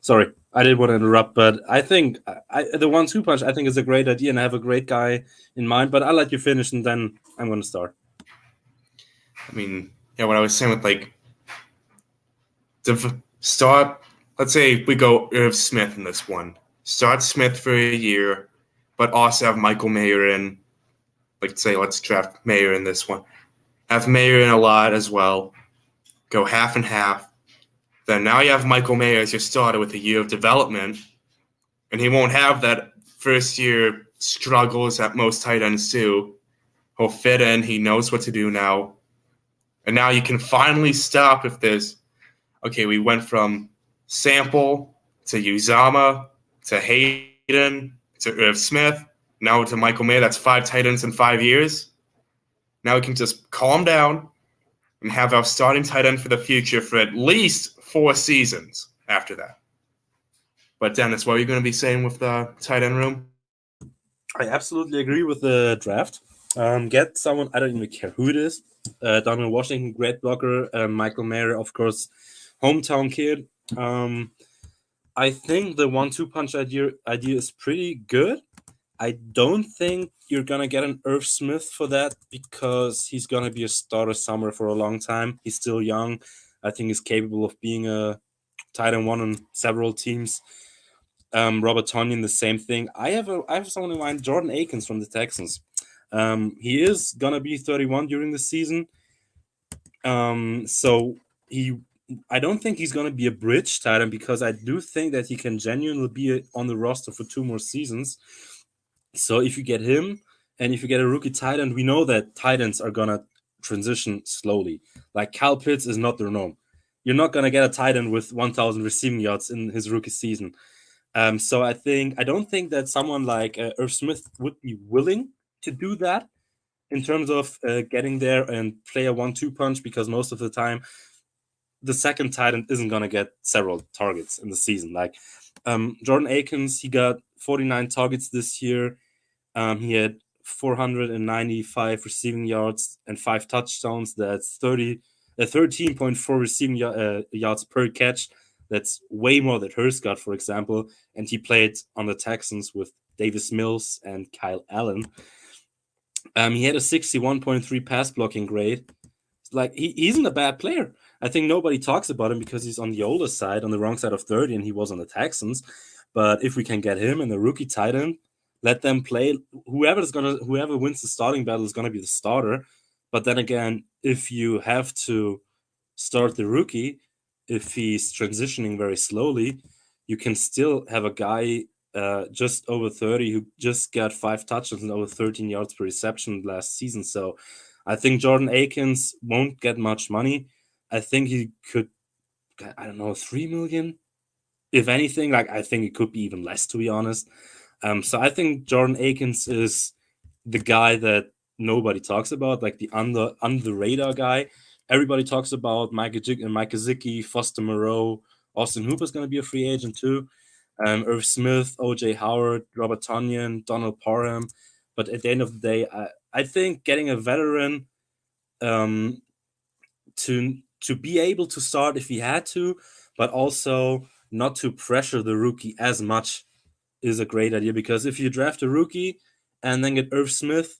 Sorry, I didn't want to interrupt, but I think the 1-2 punch I think is a great idea, and I have a great guy in mind. But I'll let you finish, and then I'm going to start. I mean, yeah, what I was saying with like the start. Let's say we go Irv Smith in this one. Start Smith for a year, but also have Michael Mayer in. Like, say, let's draft Mayer in this one. Have Mayer in a lot as well. Go half and half. Then now you have Michael Mayer as your starter with a year of development, and he won't have that first year struggles that most tight ends do. He'll fit in. He knows what to do now. And now you can finally stop if there's, okay, we went from Sample to Uzama to Hayden to Irv Smith, now to Michael Mayer. That's 5 tight ends in 5 years. Now we can just calm down and have our starting tight end for the future for at least 4 seasons after that. But Dennis, what are you going to be saying with the tight end room? I absolutely agree with the draft. Get someone, I don't even care who it is. Donald Washington, great blocker. Michael Mayer, of course, hometown kid. I think the 1-2 punch idea is pretty good. I don't think you're going to get an Irv Smith for that because he's going to be a starter somewhere for a long time. He's still young. I think he's capable of being a tight end one on several teams. Robert Tonyan, the same thing. I have someone in mind, Jordan Akins from the Texans. He is going to be 31 during the season. So I don't think he's going to be a bridge tight end because I do think that he can genuinely be on the roster for 2 more seasons. So if you get him and if you get a rookie tight end, we know that tight ends are going to transition slowly. Like Kyle Pitts is not the norm. You're not going to get a tight end with 1,000 receiving yards in his rookie season. So I don't think that someone like Irv Smith would be willing to do that in terms of getting there and play a 1-2 punch because most of the time the second tight end isn't going to get several targets in the season. Like Jordan Akins, he got 49 targets this year. He had 495 receiving yards and 5 touchdowns. That's 13.4 receiving yards per catch. That's way more than Hurst got, for example. And he played on the Texans with Davis Mills and Kyle Allen. He had a 61.3 pass blocking grade. Like, he isn't a bad player. I think nobody talks about him because he's on the older side, on the wrong side of 30, and he was on the Texans. But if we can get him and the rookie tight end, let them play. Whoever wins the starting battle is gonna be the starter. But then again, if you have to start the rookie, if he's transitioning very slowly, you can still have a guy just over 30 who just got 5 touchdowns and over 13 yards per reception last season. So I think Jordan Akins won't get much money. I think he could, I don't know, 3 million. If anything, like I think it could be even less, to be honest. So I think Jordan Akins is the guy that nobody talks about, like the under radar guy. Everybody talks about Mike Gesicki, Foster Moreau, Austin Hooper's going to be a free agent too. Irv Smith, OJ Howard, Robert Tonyan, Donald Parham. But at the end of the day, I think getting a veteran to be able to start if he had to, but also not to pressure the rookie as much is a great idea. Because if you draft a rookie and then get Irv Smith,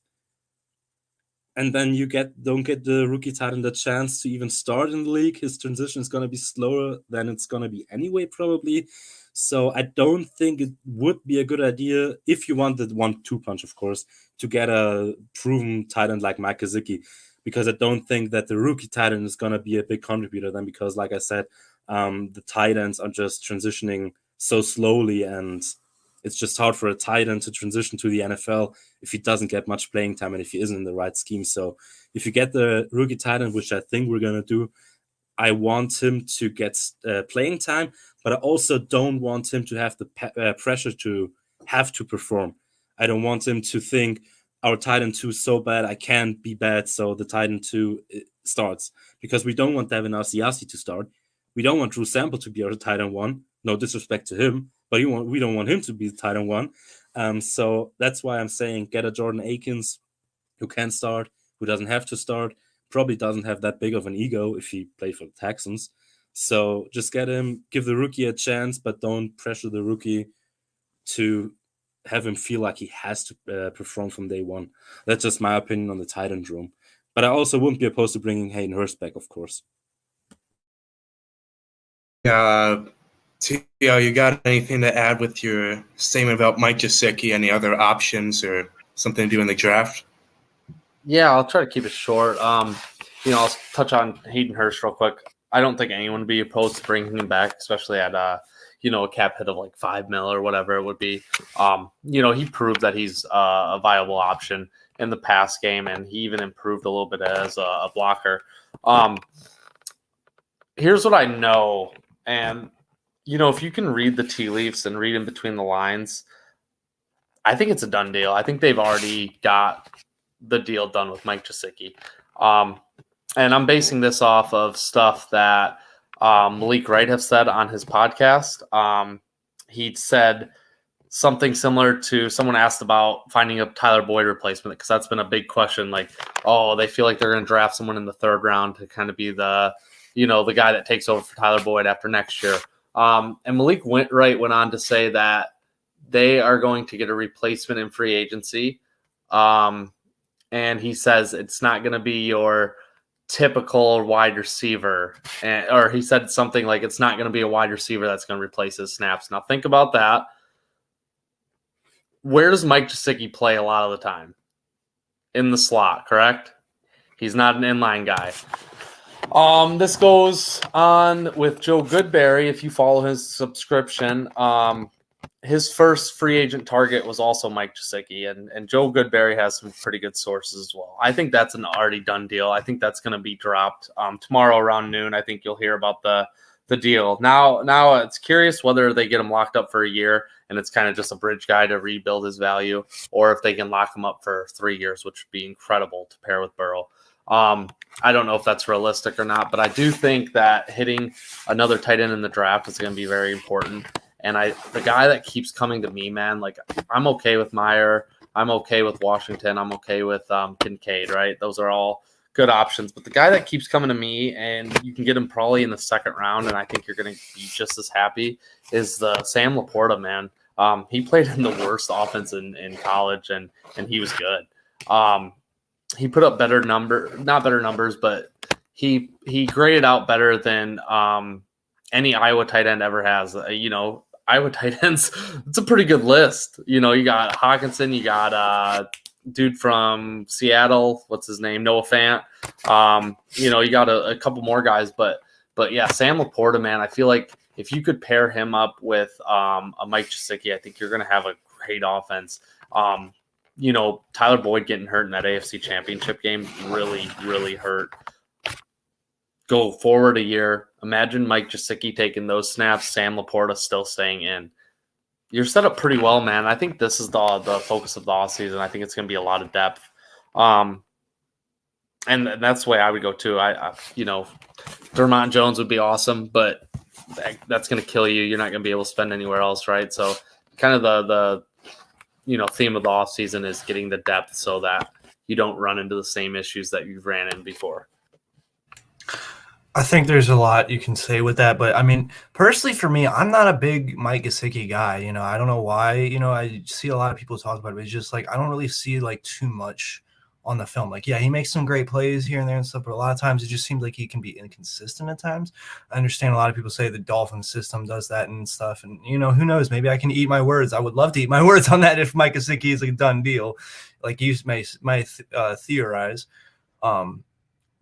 and then you don't get the rookie tight end the chance to even start in the league, his transition is going to be slower than it's going to be anyway, probably. So I don't think it would be a good idea, if you want the 1-2 punch, of course, to get a proven tight end like Mike Gesicki, because I don't think that the rookie tight end is going to be a big contributor then, because like I said, the tight ends are just transitioning so slowly, and It's just hard for a tight end to transition to the NFL if he doesn't get much playing time and if he isn't in the right scheme. So if you get the rookie tight end, which I think we're going to do, I want him to get playing time, but I also don't want him to have the pressure to have to perform. I don't want him to think our tight end 2 is so bad, I can't be bad, so the tight end 2 starts. Because we don't want Devin Asiasi to start. We don't want Drew Sample to be our tight end 1. No disrespect to him, but we don't want him to be the tight end 1. So that's why I'm saying get a Jordan Akins who can start, who doesn't have to start, probably doesn't have that big of an ego if he played for the Texans. So just get him, give the rookie a chance, but don't pressure the rookie to have him feel like he has to perform from day one. That's just my opinion on the tight end room. But I also wouldn't be opposed to bringing Hayden Hurst back, of course. Theo, you got anything to add with your statement about Mike Gesicki? Any other options or something to do in the draft? Yeah, I'll try to keep it short. I'll touch on Hayden Hurst real quick. I don't think anyone would be opposed to bringing him back, especially at a cap hit of like $5 million or whatever it would be. He proved that he's a viable option in the pass game, and he even improved a little bit as a blocker. Here's what I know, and if you can read the tea leaves and read in between the lines, I think it's a done deal. I think they've already got the deal done with Mike Gesicki. And I'm basing this off of stuff that Malik Wright have said on his podcast. He said something similar to someone asked about finding a Tyler Boyd replacement, because that's been a big question. Like, they feel like they're going to draft someone in the 3rd round to kind of be the guy that takes over for Tyler Boyd after next year. And Malik Wright went on to say that they are going to get a replacement in free agency. And he says it's not going to be your typical wide receiver. Or he said something like it's not going to be a wide receiver that's going to replace his snaps. Now think about that. Where does Mike Gesicki play a lot of the time? In the slot, correct? He's not an inline guy. This goes on with Joe Goodberry. If you follow his subscription, his first free agent target was also Mike Gesicki, and Joe Goodberry has some pretty good sources as well. I think that's an already done deal. I think that's going to be dropped tomorrow around noon. I think you'll hear about the deal. Now it's curious whether they get him locked up for a year and it's kind of just a bridge guy to rebuild his value, or if they can lock him up for 3 years, which would be incredible to pair with Burrow. I don't know if that's realistic or not, but I do think that hitting another tight end in the draft is going to be very important. And the guy that keeps coming to me, man, like I'm okay with Meyer, I'm okay with Washington, I'm okay with Kincaid, right? Those are all good options. But the guy that keeps coming to me, and you can get him probably in the 2nd round, and I think you're going to be just as happy, is the Sam Laporta, man. He played in the worst offense in college, and he was good. He put up not better numbers, but he graded out better than any Iowa tight end ever has. Iowa tight ends, it's a pretty good list. You got Hawkinson, you got dude from Seattle, what's his name, Noah Fant. You got a couple more guys, but yeah, Sam Laporta, man, I feel like if you could pair him up with a Mike Gesicki, I think you're going to have a great offense. Tyler Boyd getting hurt in that AFC Championship game really, really hurt. Go forward a year. Imagine Mike Gesicki taking those snaps, Sam Laporta still staying in. You're set up pretty well, man. I think this is the focus of the offseason. I think it's going to be a lot of depth. And that's the way I would go too. Dermont Jones would be awesome, but that's going to kill you. You're not going to be able to spend anywhere else, right? So kind of the theme of the offseason is getting the depth so that you don't run into the same issues that you've ran in before. I think there's a lot you can say with that, but I mean, personally for me, I'm not a big Mike Gesicki guy. I don't know why. I see a lot of people talk about it, but it's just like I don't really see like too much on the film. Like, yeah, he makes some great plays here and there and stuff, but a lot of times it just seems like he can be inconsistent at times. I understand a lot of people say the Dolphin system does that and stuff, and who knows? Maybe I can eat my words. I would love to eat my words on that if Mike Gesicki is a done deal, like you may theorize.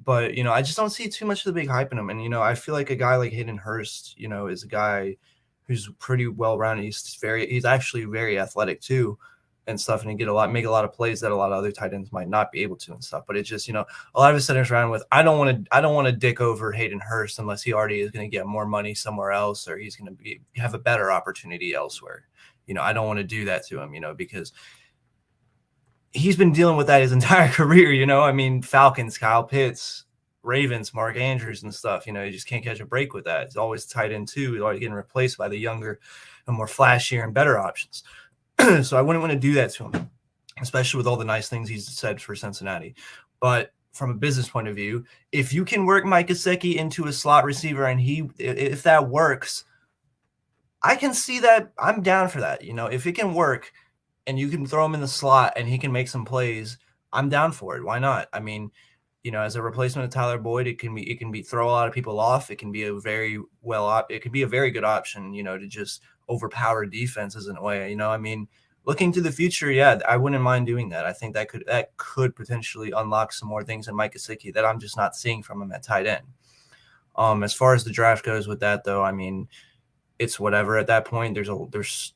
But, I just don't see too much of the big hype in him. And, I feel like a guy like Hayden Hurst, is a guy who's pretty well rounded. He's actually very athletic too and stuff, and he make a lot of plays that a lot of other tight ends might not be able to and stuff. But it's just, a lot of his centers around with, I don't want to dick over Hayden Hurst unless he already is going to get more money somewhere else, or he's going to have a better opportunity elsewhere. I don't want to do that to him, because he's been dealing with that his entire career. I mean, Falcons, Kyle Pitts, Ravens, Mark Andrews and stuff, you just can't catch a break with that. It's always tight end too. He's always getting replaced by the younger and more flashier and better options. So I wouldn't want to do that to him, especially with all the nice things he's said for Cincinnati. But from a business point of view, if you can work Mike Gesicki into a slot receiver and if that works, I can see that. I'm down for that. If it can work and you can throw him in the slot and he can make some plays, I'm down for it. Why not? I mean, as a replacement of Tyler Boyd, it can be throw a lot of people off. It can be a very good option, to just overpower defenses in a way. I mean, looking to the future, yeah, I wouldn't mind doing that. I think that could potentially unlock some more things in Mike Gesicki that I'm just not seeing from him at tight end. As far as the draft goes with that, though, I mean, it's whatever at that point. There's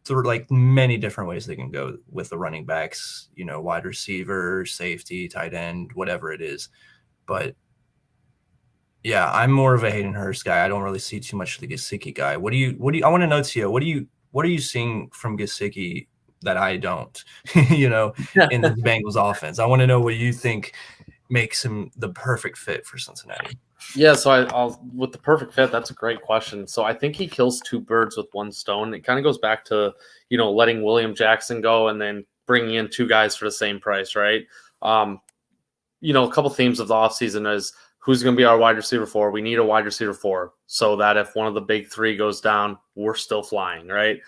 like many different ways they can go with the running backs, wide receiver, safety, tight end, whatever it is. But yeah, I'm more of a Hayden Hurst guy. I don't really see too much of the Gesicki guy. I want to know, Tio, what are you seeing from Gesicki that I don't, in the Bengals offense? I want to know what you think makes him the perfect fit for Cincinnati. Yeah, so I'll with the perfect fit, that's a great question. So I think he kills two birds with one stone. It kind of goes back to, letting William Jackson go and then bringing in two guys for the same price, right? A couple themes of the offseason is who's going to be our wide receiver 4? We need a wide receiver 4 so that if one of the big three goes down, we're still flying, right?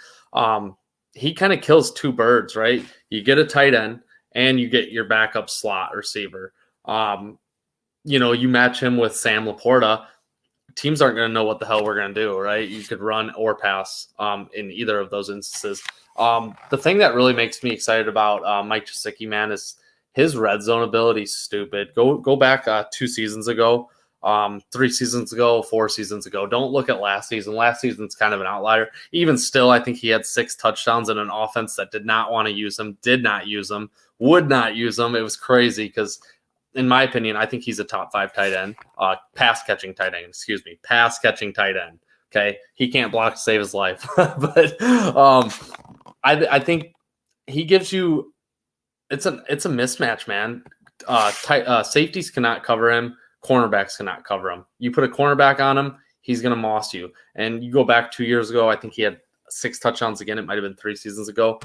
He kind of kills two birds, right? You get a tight end and you get your backup slot receiver. You match him with Sam Laporta, teams aren't going to know what the hell we're going to do, right? You could run or pass in either of those instances. The thing that really makes me excited about Mike Gesicki, man, is his red zone ability is stupid. Go back 2 seasons ago, 3 seasons ago, 4 seasons ago. Don't look at last season. Last season's kind of an outlier. Even still, I think he had 6 touchdowns in an offense that did not want to use him, did not use him, would not use him. It was crazy because – in my opinion, I think he's a top 5 tight end, pass catching tight end. Okay. He can't block to save his life, but I think he gives you, it's a mismatch, man. Safeties cannot cover him. Cornerbacks cannot cover him. You put a cornerback on him, he's going to moss you. And you go back 2 years ago, I think he had 6 touchdowns again. It might've been 3 seasons ago.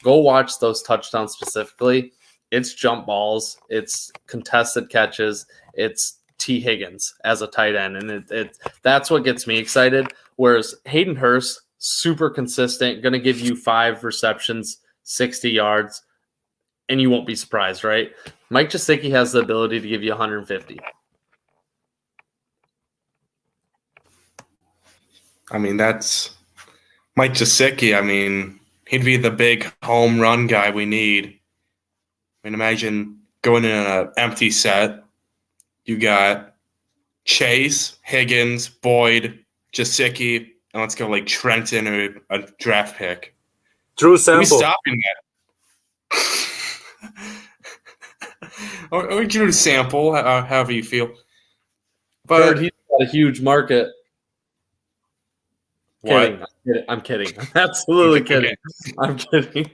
Go watch those touchdowns specifically. It's jump balls, it's contested catches, it's T. Higgins as a tight end, and that's what gets me excited. Whereas Hayden Hurst, super consistent, going to give you 5 receptions, 60 yards, and you won't be surprised, right? Mike Gesicki has the ability to give you 150. I mean, that's Mike Gesicki. I mean, he'd be the big home run guy we need. I mean, imagine going in an empty set. You got Chase, Higgins, Boyd, Gesicki, and let's go like Trenton or a draft pick. Drew Sample. Stopping that. or Drew Sample, however you feel. But he's got a huge market. What? I'm kidding. I'm absolutely kidding. I'm kidding.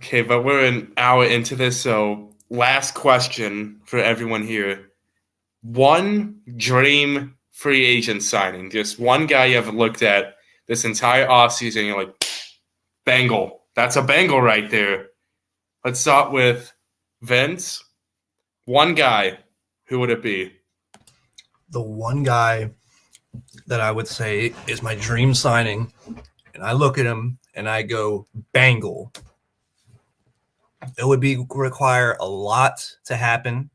Okay, but we're an hour into this, so last question for everyone here. One dream free agent signing, just one guy you haven't looked at this entire offseason, and you're like, Bengal. That's a Bengal right there. Let's start with Vince. One guy. Who would it be? The one guy that I would say is my dream signing, and I look at him and I go, Bengal. It would require a lot to happen.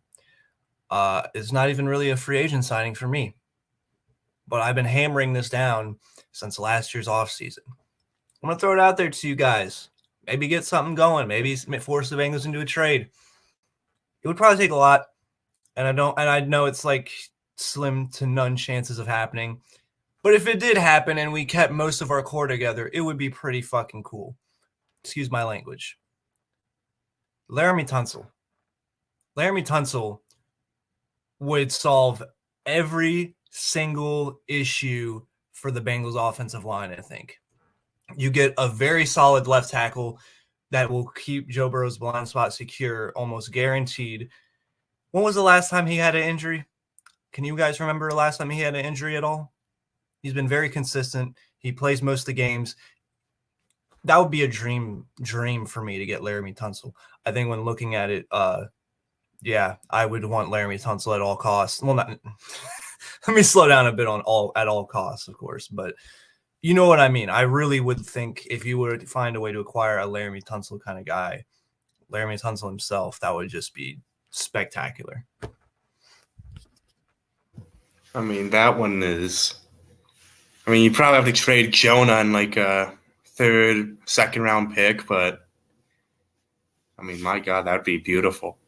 It's not even really a free agent signing for me. But I've been hammering this down since last year's offseason. I'm going to throw it out there to you guys. Maybe get something going. Maybe force the Bengals into a trade. It would probably take a lot. And I know it's like slim to none chances of happening. But if it did happen and we kept most of our core together, it would be pretty fucking cool. Excuse my language. Laramie Tunsil. Laramie Tunsil would solve every single issue for the Bengals offensive line, I think. You get a very solid left tackle that will keep Joe Burrow's blind spot secure, almost guaranteed. When was the last time he had an injury? Can you guys remember the last time he had an injury at all? He's been very consistent. He plays most of the games. That would be a dream for me to get Laramie Tunsil. I think when looking at it, yeah, I would want Laramie Tunsil at all costs. Well, not let me slow down a bit on at all costs, of course, but you know what I mean. I really would think if you were to find a way to acquire a Laramie Tunsil kind of guy, Laramie Tunsil himself, that would just be spectacular. I mean, that one is. I mean, you probably have to trade Jonah in like a third, second round pick, but I mean, my God, that'd be beautiful.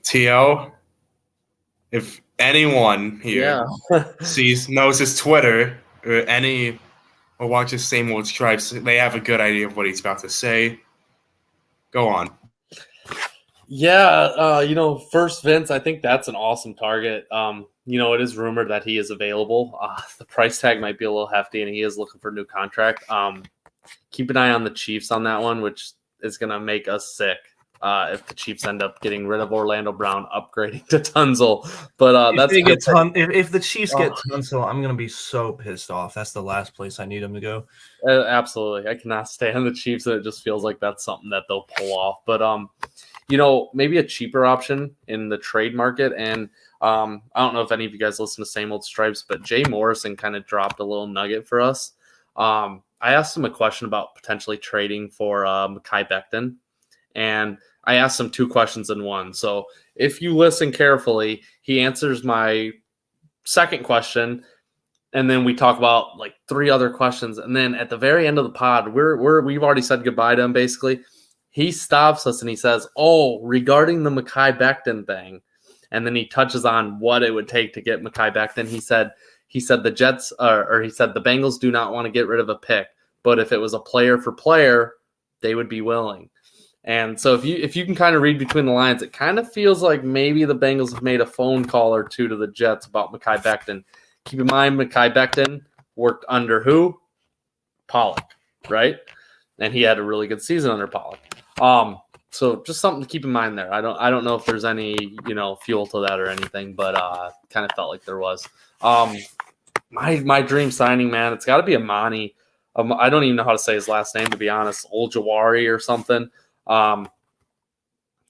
T.O., if anyone here knows his Twitter or watches Same Old Stripes, they have a good idea of what he's about to say. Go on. Yeah, first Vince, I think that's an awesome target. It is rumored that he is available. The price tag might be a little hefty, and he is looking for a new contract. Keep an eye on the Chiefs on that one, which is going to make us sick if the Chiefs end up getting rid of Orlando Brown, upgrading to Tunsil. But if the Chiefs get Tunsil, I'm going to be so pissed off. That's the last place I need him to go. Absolutely. I cannot stand the Chiefs, and it just feels like that's something that they'll pull off. But, maybe a cheaper option in the trade market. And I don't know if any of you guys listen to Same Old Stripes, but Jay Morrison kind of dropped a little nugget for us. I asked him a question about potentially trading for Mekhi Becton, and I asked him two questions in one. So if you listen carefully, he answers my second question, and then we talk about like three other questions. And then at the very end of the pod, we've already said goodbye to him. Basically, he stops us and he says, "Oh, regarding the Mekhi Becton thing," and then he touches on what it would take to get Mekhi Becton. He said the Jets he said the Bengals do not want to get rid of a pick, but if it was a player for player, they would be willing. And so if you can kind of read between the lines, it kind of feels like maybe the Bengals have made a phone call or two to the Jets about Mekhi Becton. Keep in mind, Mekhi Becton worked under who? Pollock, right? And he had a really good season under Pollock. So just something to keep in mind there. I don't know if there's any fuel to that or anything, but kind of felt like there was. My dream signing, man, it's got to be Amani. I don't even know how to say his last name, to be honest. Oljawari or something.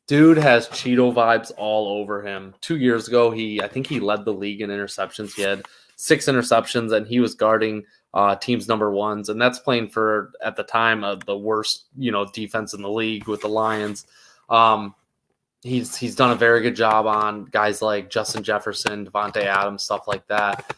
Dude has Cheeto vibes all over him. 2 years ago, I think he led the league in interceptions. He had 6 interceptions, and he was guarding teams number ones, and that's playing for, at the time, the worst defense in the league with the Lions. He's done a very good job on guys like Justin Jefferson, Devontae Adams, stuff like that.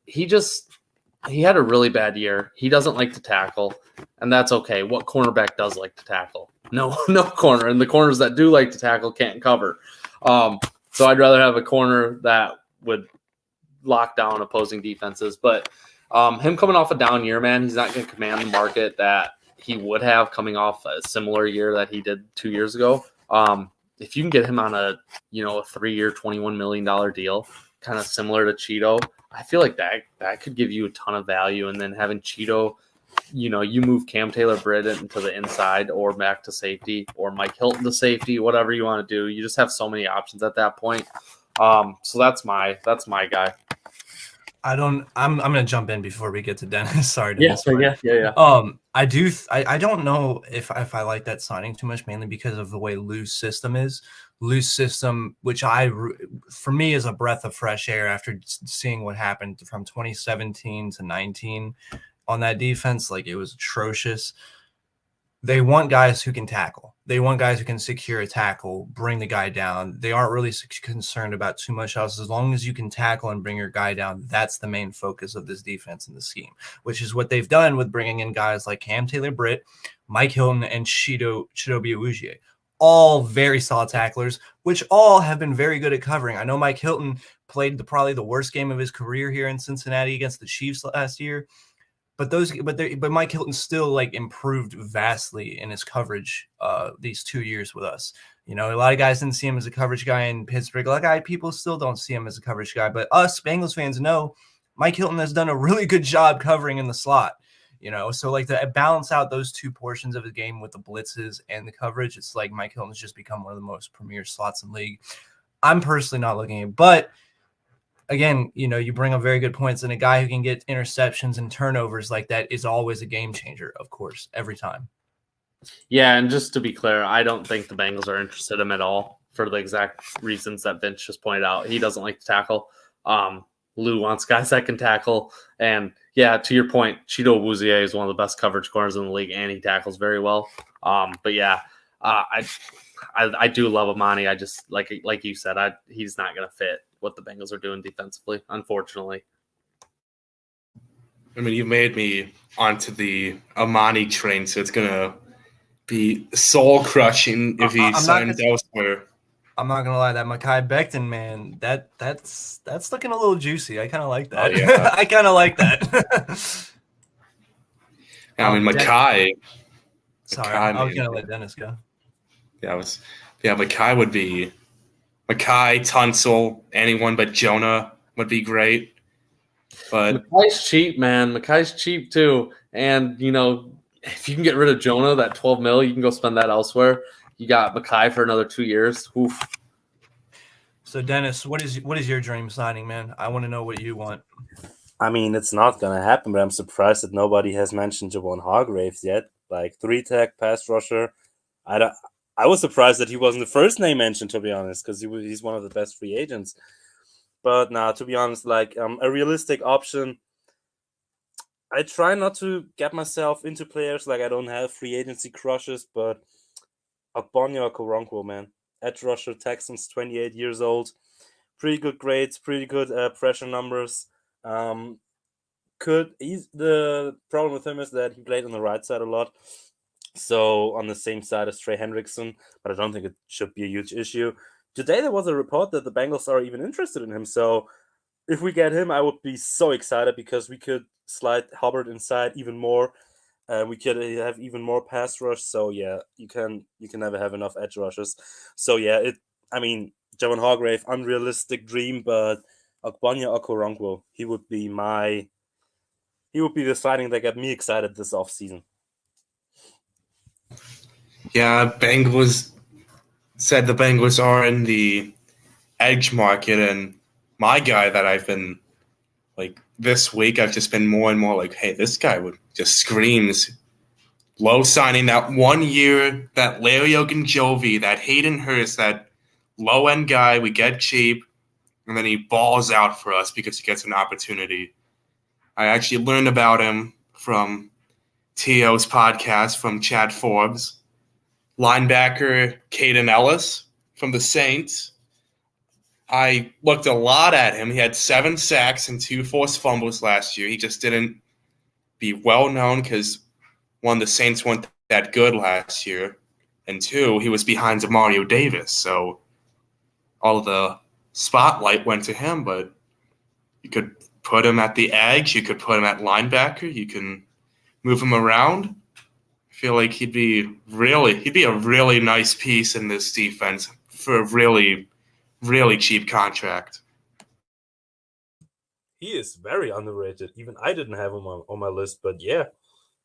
He had a really bad year. He doesn't like to tackle, and that's okay. What cornerback does like to tackle? No corner, and the corners that do like to tackle can't cover. So I'd rather have a corner that would lock down opposing defenses. But him coming off a down year, man, he's not going to command the market that he would have coming off a similar year that he did 2 years ago. If you can get him on a 3-year, $21 million deal, kind of similar to Cheeto, I feel like that could give you a ton of value. And then having Cheeto, you move Cam Taylor-Britt into the inside or back to safety, or Mike Hilton to safety, whatever you want to do. You just have so many options at that point. So that's my guy. I'm gonna jump in before we get to Dennis. Sorry. Yeah. I don't know if I like that signing too much, mainly because of the way Lou's system is. Lou's system, which for me is a breath of fresh air after seeing what happened from 2017 to 19 on that defense. Like, it was atrocious. They want guys who can tackle. They want guys who can secure a tackle, bring the guy down. They aren't really concerned about too much else. As long as you can tackle and bring your guy down, that's the main focus of this defense and the scheme, which is what they've done with bringing in guys like Cam Taylor-Britt, Mike Hilton, and Chidobe Awuzie. All very solid tacklers, which all have been very good at covering. I know Mike Hilton played probably the worst game of his career here in Cincinnati against the Chiefs last year. But Mike Hilton still like improved vastly in his coverage these 2 years with us. A lot of guys didn't see him as a coverage guy in Pittsburgh. A lot of people still don't see him as a coverage guy. But us Bengals fans know Mike Hilton has done a really good job covering in the slot. So like to balance out those two portions of the game with the blitzes and the coverage, it's like Mike Hilton's just become one of the most premier slots in the league. I'm personally not looking at it, but again, you bring up very good points, and a guy who can get interceptions and turnovers like that is always a game changer, of course, every time. Yeah, and just to be clear, I don't think the Bengals are interested in him at all for the exact reasons that Vince just pointed out. He doesn't like to tackle. Lou wants guys that can tackle. And yeah, to your point, Chido Awuzie is one of the best coverage corners in the league, and he tackles very well. But yeah, I do love Amani. I just like you said, he's not going to fit what the Bengals are doing defensively, unfortunately. I mean, you made me onto the Amani train, so it's going to be soul-crushing if he signed elsewhere. I'm not going to lie, that Mekhi Becton, man, that's looking a little juicy. I kind of like that. Oh, yeah. I kind of like that. I mean, Mekhi. Sorry, I was going to let Dennis go. Mekhi would be Mekhi, Tunsil, anyone but Jonah would be great. But Mekhi's cheap, man. Mekhi's cheap too. And if you can get rid of Jonah, that $12 million, you can go spend that elsewhere. You got Mekhi for another 2 years. Oof. So Dennis, what is your dream signing, man? I want to know what you want. I mean, it's not gonna happen, but I'm surprised that nobody has mentioned Javon Hargraves yet. Like 3-tech pass rusher. I was surprised that he wasn't the first name mentioned, to be honest, because he's one of the best free agents. But now, to be honest, like a realistic option, I try not to get myself into players like I don't have free agency crushes, but Ogbonnia Okoronkwo, man, edge rusher, Texans, 28 years old, pretty good grades, pretty good pressure numbers. The problem with him is that he played on the right side a lot. So on the same side as Trey Hendrickson, but I don't think it should be a huge issue. Today there was a report that the Bengals are even interested in him. So if we get him, I would be so excited because we could slide Hubbard inside even more. We could have even more pass rush. So yeah, you can never have enough edge rushes. So yeah, Javon Hargrave, unrealistic dream, but Ogbonnia Okoronkwo, he would be the signing that got me excited this offseason. Yeah, Bengals said the Bengals are in the edge market, and my guy that I've been like this week, I've just been more and more like, hey, this guy would just screams low signing that 1 year, that Larry Ogunjobi, that Hayden Hurst, that low end guy we get cheap, and then he balls out for us because he gets an opportunity. I actually learned about him from T.O.'s podcast from Chad Forbes. Linebacker Caden Ellis from the Saints. I looked a lot at him. He had 7 sacks and 2 forced fumbles last year. He just didn't be well known because, one, the Saints weren't that good last year, and 2, he was behind Demario Davis. So all of the spotlight went to him, but you could put him at the edge. You could put him at linebacker. You can move him around. I feel like he'd be a really nice piece in this defense for a really, really cheap contract. He is very underrated. Even I didn't have him on my list, but yeah,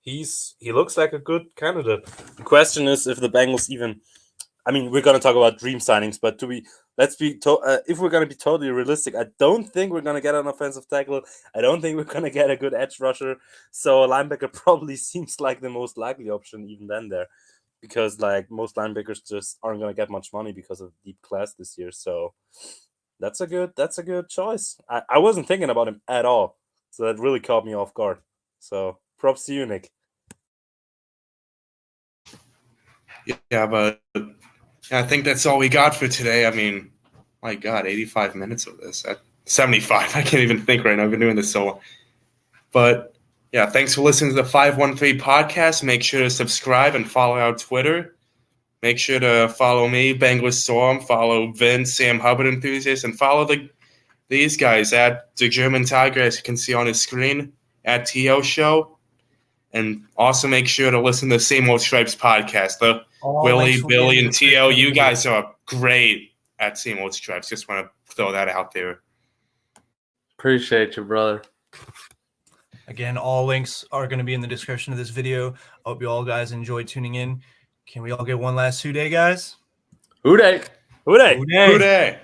he looks like a good candidate. The question is if the Bengals even. I mean, we're going to talk about dream signings, but if we're going to be totally realistic, I don't think we're going to get an offensive tackle. I don't think we're going to get a good edge rusher. So a linebacker probably seems like the most likely option even then there, because like most linebackers just aren't going to get much money because of the deep class this year. So that's a good choice. I wasn't thinking about him at all, so that really caught me off guard. So props to you, Nick. Yeah, but I think that's all we got for today. I mean, my God, 85 minutes of this. 75. I can't even think right now. I've been doing this so long. But, yeah, thanks for listening to the 513 podcast. Make sure to subscribe and follow our Twitter. Make sure to follow me, Bengals Storm. Follow Vince, Sam Hubbard Enthusiast. And follow the these guys at the German Tiger, as you can see on his screen, at TO Show. And also make sure to listen to the Same Old Stripes podcast. The All Willie, links will be in Billy, the and description TO, of the you video. guys are great at Same Old Stripes. Just want to throw that out there. Appreciate you, brother. Again, all links are going to be in the description of this video. Hope you all guys enjoyed tuning in. Can we all get one last 2 day, guys? Who dey? Who they? Hooday. Good day.